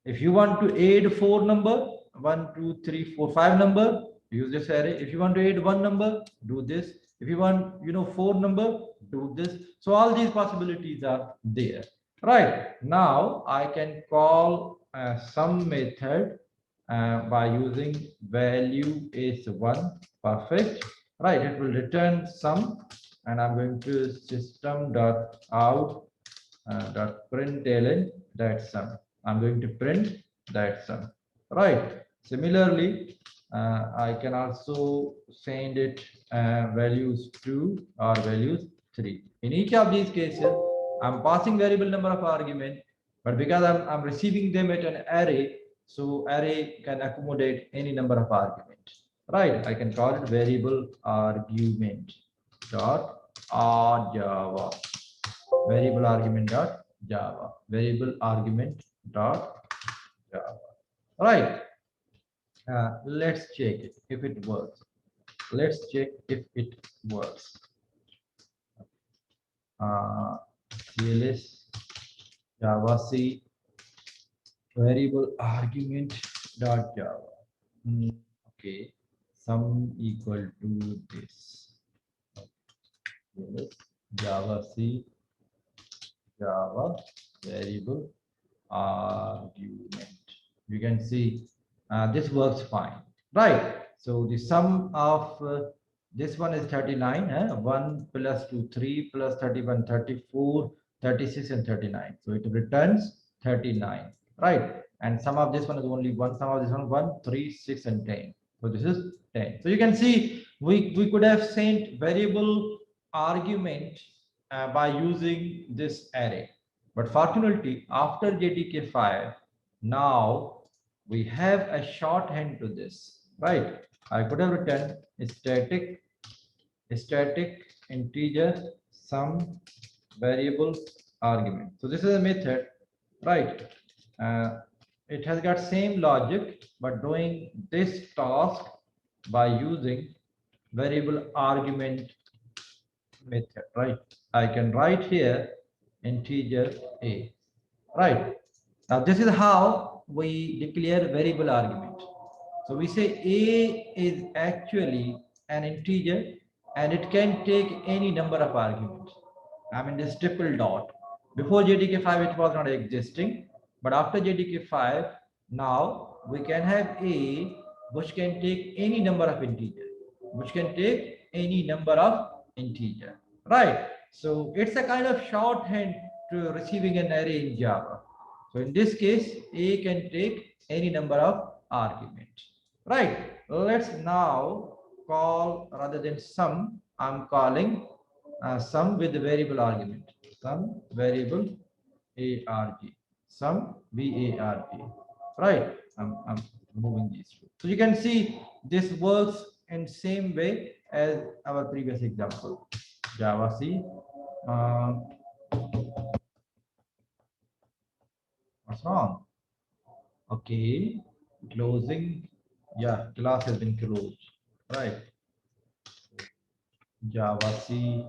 if you want to add 4 number, 1, 2, 3, 4, 5 number, use this array. If you want to add 1 number, do this. If you want, 4 number, do this. So all these possibilities are there, right? Now I can call some method by using value is 1, perfect, right? It will return sum, and I'm going to system dot out dot println that sum. I'm going to print that sum, right? Similarly, I can also send it values 2 or values 3. In each of these cases, I'm passing variable number of argument, but because I'm receiving them at an array, so array can accommodate any number of arguments, right? I can call it variable argument dot Java, variable argument dot Java, variable argument dot Java, right? Let's check it if it works. Let's check if it works. CLS Java C variable argument dot Java. Okay, sum equal to this. CLS Java C Java variable argument. You can see this works fine, right? So the sum of this one is 39, 1 plus 2, 3 plus 31, 34, 36, and 39. So it returns 39, right? And sum of this one is only 1, sum of this one 1, 3, 6, and 10. So this is 10. So you can see we could have sent variable argument by using this array. But fortunately, after JDK5, now we have a shorthand to this, right? I could have written static integer sum variable argument. So this is a method, right? It has got same logic, but doing this task by using variable argument method, right? I can write here integer a, right? Now this is how we declare variable argument. So we say a is actually an integer and it can take any number of arguments. I mean this triple dot. Before JDK5 it was not existing, but after JDK5 now we can have a which can take any number of integer, right? So it's a kind of shorthand to receiving an array in Java. So in this case, a can take any number of arguments, right? Let's now call, rather than sum, I'm calling sum with the variable argument, sum variable arg, sum varg, right? I'm moving these two. So you can see this works in same way as our previous example. Java C. What's wrong? Okay, closing. Yeah, class has been closed. Right. Java C.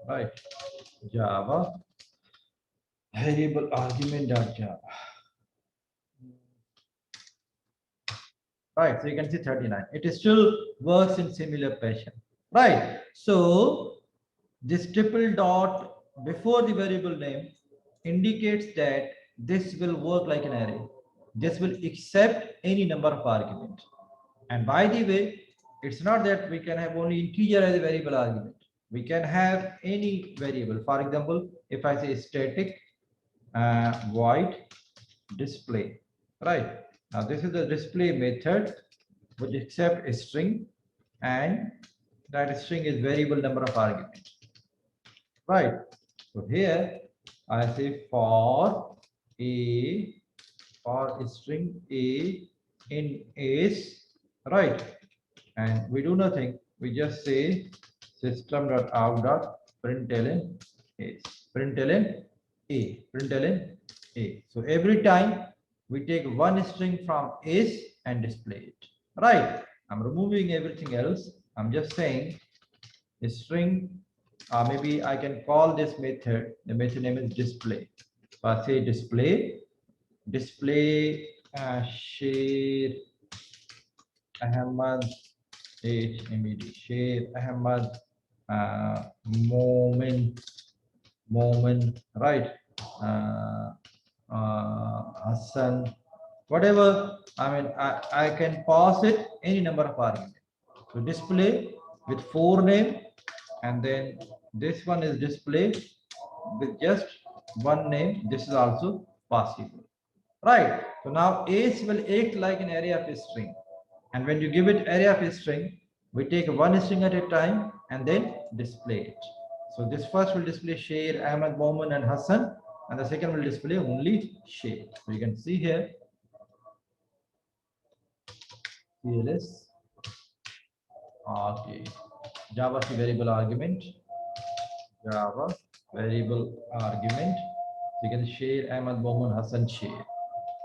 Right. Java variable argument dot Java. Right. So you can see 39. It still works in similar fashion. Right. So this triple dot before the variable name indicates that this will work like an array. This will accept any number of arguments. And by the way, it's not that we can have only integer as a variable argument. We can have any variable. For example, if I say static void display, right? Now this is the display method which accepts a string, and that string is variable number of arguments, right? So here I say for string a in is, right? And we do nothing. We just say system.out.println is println a. So every time we take one string from is and display it, right? I'm removing everything else. I'm just saying a string. Maybe I can call this method. The method name is display. So I say display share Ahmad HMED share Ahmad moment, right? Hassan, whatever. I mean, I can pass it any number of arguments. So display with 4 name, and then this one is display with just 1 name. This is also possible, right? So now ace will act like an array of a string, and when you give it array of a string, we take one string at a time and then display it. So this first will display Sher, Ahmed, Mohammed, and Hassan, and the second will display only Sher. So you can see here CLS. Okay, Java variable argument. Java variable argument. So you can share Ahmed, Mohammed, Hassan, share.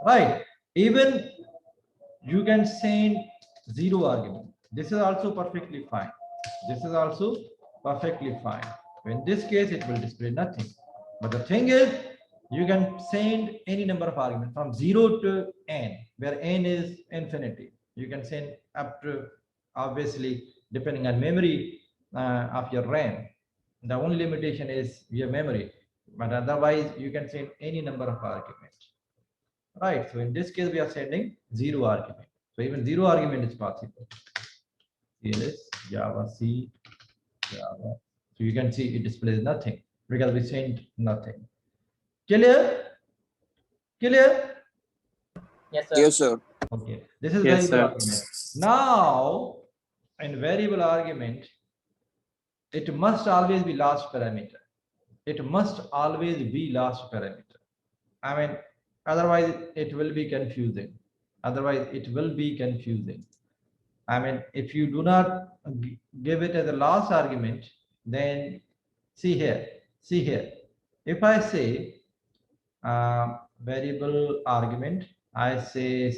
Right. Even you can send 0 argument. This is also perfectly fine. This is also perfectly fine. In this case, it will display nothing. But the thing is, you can send any number of arguments from 0 to n, where n is infinity. You can send up to, obviously, depending on memory of your RAM. The only limitation is your memory. But otherwise, you can send any number of arguments. Right. So in this case, we are sending 0 argument. So even 0 argument is possible. CLS, Java, C, Java. So you can see it displays nothing because we sent nothing. Clear? Clear? Yes, sir. Yes, sir. Okay. This is Yes, variable sir. argument. Now, in variable argument, it must always be last parameter. It must always be last parameter. I mean, otherwise it will be confusing. Otherwise it will be confusing. I mean, if you do not give it as a last argument, then see here. If I say variable argument, I say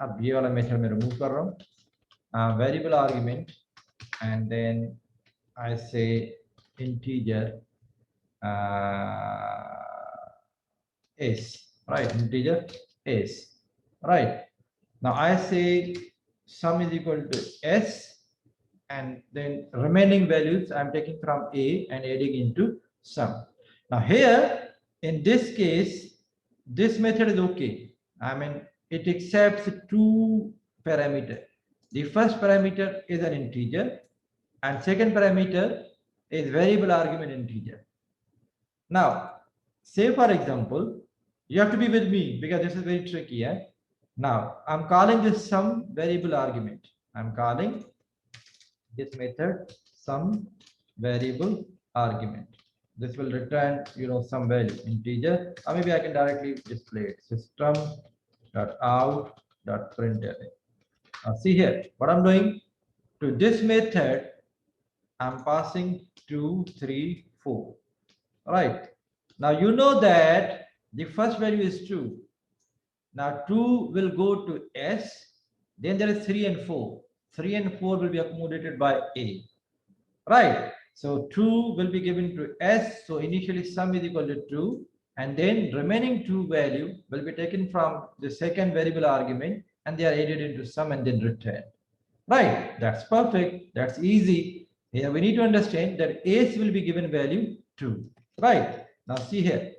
अब ये वाला method मैं remove कर रहा हूँ. Variable argument, and then I say integer is, right? Integer is, right? Now I say sum is equal to s, and then remaining values I'm taking from a and adding into sum. Now here in this case, this method is okay. I mean, it accepts 2 parameters. The first parameter is an integer, and second parameter is variable argument integer. Now, say for example, you have to be with me because this is very tricky. Yeah? Now, I'm calling this sum variable argument. I'm calling this method sum variable argument. This will return, some value, integer, or maybe I can directly display it. System.out.println. See here, what I'm doing to this method, I'm passing 2, 3, 4. Right. Now you know that the first value is 2. Now 2 will go to S. Then there is 3 and 4. 3 and 4 will be accommodated by A. Right. So 2 will be given to S. So initially sum is equal to 2. And then remaining 2 value will be taken from the second variable argument, and they are added into sum and then returned. Right. That's perfect. That's easy. Here we need to understand that S will be given value 2. Right. Now see here.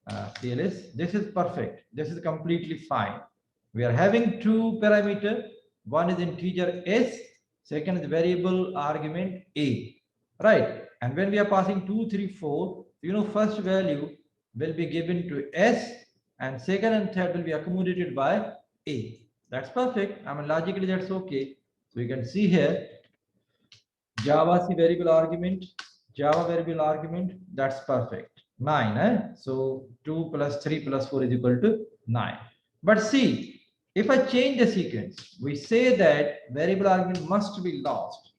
CLS, this is perfect. This is completely fine. We are having two parameters. One is integer s, second is variable argument a, right? And when we are passing 2, 3, 4, first value will be given to s, and second and third will be accommodated by a. That's perfect. I mean, logically that's okay. So you can see here, Java C variable argument, Java variable argument, that's perfect. 9, eh? So 2 plus 3 plus 4 is equal to 9. But see, if I change the sequence, we say that variable argument must be lost.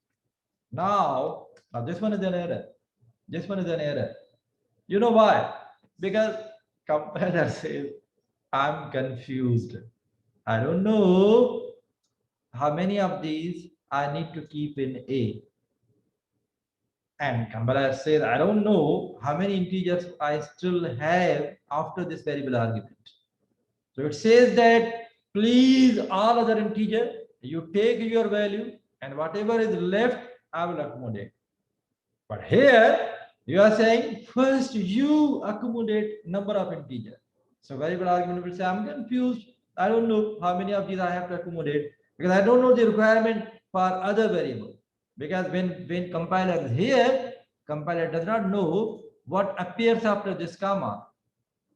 Now this one is an error. This one is an error. You know why? Because compiler says, I'm confused. I don't know how many of these I need to keep in A. And compiler says, I don't know how many integers I still have after this variable argument. So it says that please all other integer, you take your value and whatever is left, I will accommodate. But here you are saying first you accommodate number of integer. So variable argument will say, I'm confused. I don't know how many of these I have to accommodate because I don't know the requirement for other variable. Because when compiler is here, compiler does not know what appears after this comma.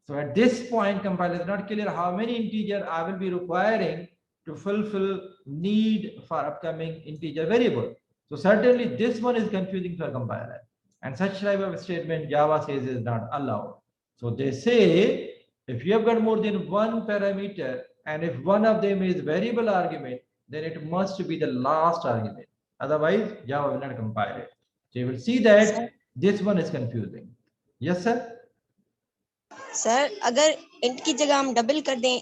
So at this point, compiler is not clear how many integer I will be requiring to fulfill need for upcoming integer variable. So certainly this one is confusing for compiler, and such type of statement Java says is not allowed. So they say if you have got more than one parameter and if one of them is variable argument, then it must be the last argument. Otherwise, Java will not compile it. So you will see that this one is confusing. Yes, sir. Sir अगर int की जगह हम double कर दें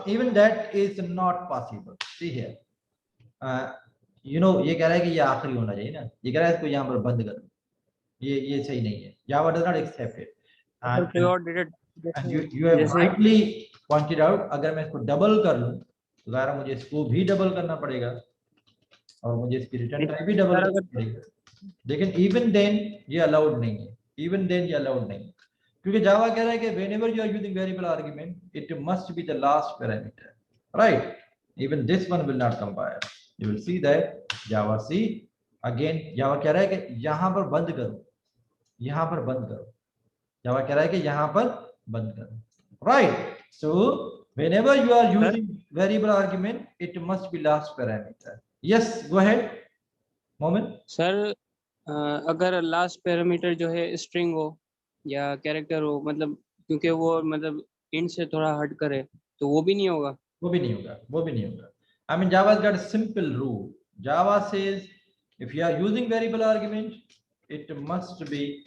even that is not possible. See here, ये कह रहा है कि ये आखिरी होना चाहिए ना, ये कह रहा है इसको यहाँ पर बंद कर, ये सही नहीं है. Java does not accept it. And you have rightly pointed out, अगर मैं इसको डबल कर लूं तो ज़ाहिर मुझे इसको भी डबल करना पड़ेगा और मुझे इसकी रिटर्न टाइप भी डबल करना पड़ेगा. लेकिन even then ये अलाउड नहीं है. Even then ये अलाउड नहीं है. क्योंकि Java कह रहा है कि whenever you are using variable argument, it must be the last parameter, right? Even this one will not compile. You will see that Java C again. Java कह रहा है कि यहाँ पर बंद करो, यहाँ पर बंद करो. Java कह रहा है कि यहाँ पर बंद करो, right? So whenever you are using variable argument, it must be last parameter. Yes, go ahead, Momin. Sir अगर लास्ट पैरामीटर जो है स्ट्रिंग हो या कैरेक्टर हो, मतलब क्योंकि वो मतलब int से थोड़ा हट करे, तो वो भी नहीं होगा. वो भी नहीं होगा, वो भी नहीं होगा. I mean, Java's got a simple rule. Java says if you are using variable argument, it must be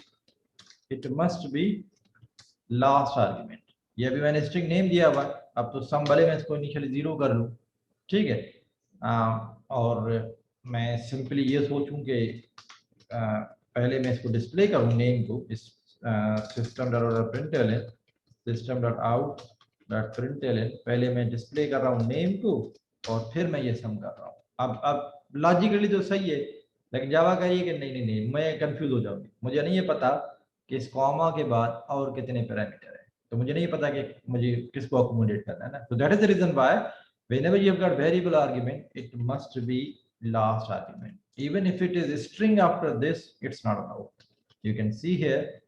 last argument. ये अभी मैंने string name दिया हुआ, अब तो सम भले मैं इसको initially 0 कर लूं, ठीक है. और मैं सिंपली ये सोचूं कि पहले मैं इसको डिस्प्ले करूं नेम को इस system.out.println, system.out.println, पहले मैं डिस्प्ले कर रहा हूं नेम को और फिर मैं ये सम कर रहा हूं. अब लॉजिकली तो सही है, लेकिन जावा कहिए कि नहीं मैं कंफ्यूज हो जाऊंगी. मुझे नहीं ये पता कि इस कॉमा के बाद और कितने पैरामीटर है, तो मुझे नहीं पता कि मुझे किसको अकोमोडेट करना है ना. तो that is the reason why whenever you have got variable argument, it must be last argument. Even if it is a string after this, it's not allowed. You can see here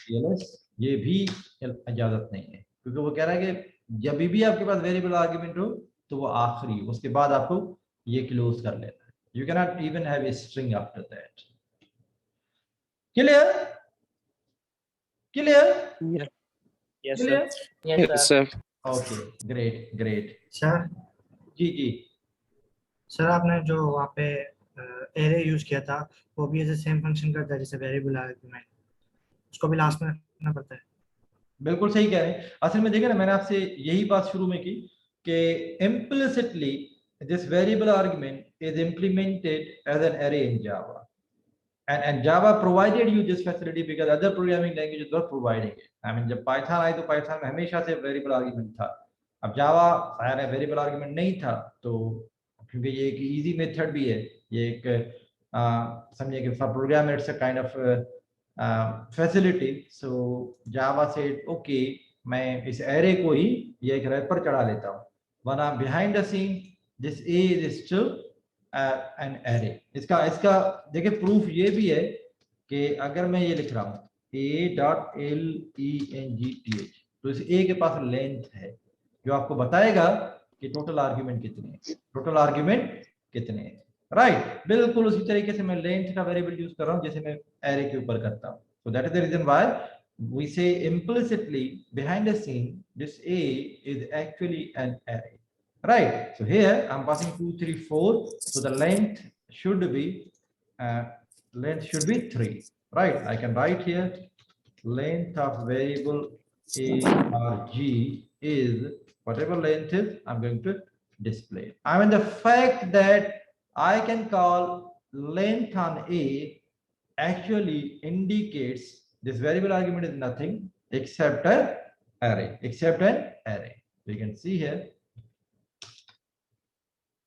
CLS ये भी इजाजत नहीं है, क्योंकि वो कह रहा है कि जब भी आपके पास वेरिएबल आर्गुमेंट हो तो वो आखिरी, उसके बाद आपको ये क्लोज कर लेना है. You cannot even have a string after that. Clear? Yes, Clear? sir. Yes, sir. Okay, great. Sir ji. Sir आपने जो वहाँ पे एरे यूज किया था वो भी ऐसे सेम फंक्शन करता है जैसे वेरिएबल आर्गुमेंट, उसको भी लास्ट में रखना पड़ता है. बिल्कुल सही कह रहे हैं. असल में देखिए ना, मैंने आपसे यही बात शुरू में की कि implicitly this variable argument is implemented as an array in Java, and Java provided you this facility because other programming languages were providing it. I mean, जब Python आई तो Python में हमेशा से variable argument था. अब Java शायद variable argument नहीं था, तो क्योंकि ये एक easy method भी है, ये एक समझिए कि for programmer it's a kind of facility. So Java said, okay, मैं इस array को ही ये एक wrapper चढ़ा लेता हूँ. When I'm behind the scene, this A is still an array. इसका देखिए proof ये भी है कि अगर मैं ये लिख रहा हूँ a.length, तो इस a के पास लेंथ है जो आपको बताएगा कि टोटल आर्ग्यूमेंट कितने हैं, टोटल आर्ग्यूमेंट कितने हैं, राइट. बिल्कुल उसी तरीके से मैं लेंथ का वेरिएबल यूज कर रहा हूँ जैसे मैं एरे के ऊपर करता हूँ. So that is the reason why we say implicitly behind the scene this a is actually an array, right. So here I'm passing 2 3 4, so the length should be 3, right. I can write here length of variable a or g is whatever length is I'm going to display. I mean the fact that I can call length on a actually indicates this variable argument is nothing except an array, So you can see here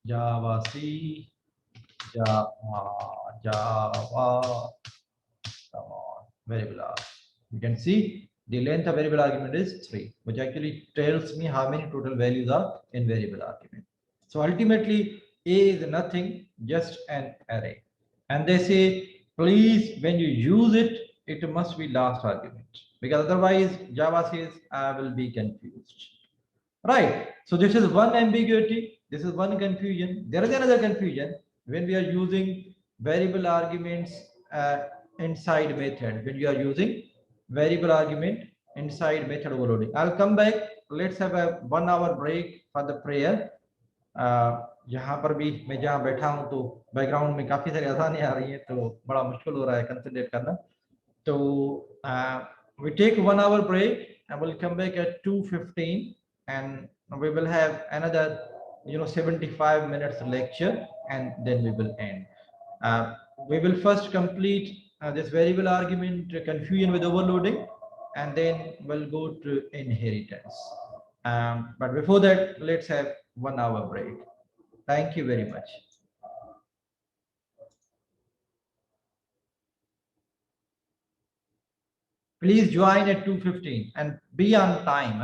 Java C, Java, come on, variable R. You can see the length of variable argument is 3, which actually tells me how many total values are in variable argument. So ultimately, A is nothing, just an array. And they say, please, when you use it, it must be last argument, because otherwise Java says I will be confused. Right. So this is one ambiguity. This is one confusion. There is another confusion when we are using variable arguments inside method. When you are using variable argument inside method overloading. I'll come back. Let's have a 1 hour break for the prayer. यहाँ पर भी मैं जहाँ बैठा हूँ तो background में काफी सारी आसानियां आ रही हैं तो बड़ा मुश्किल हो रहा है कंसंट्रेट करना. तो we take 1 hour break and we'll come back at 2:15 and we will have another 75 minutes lecture and then we will end. We will first complete this variable argument confusion with overloading and then we'll go to inheritance. But before that, let's have 1 hour break. Thank you very much. Please join at 2:15 and be on time.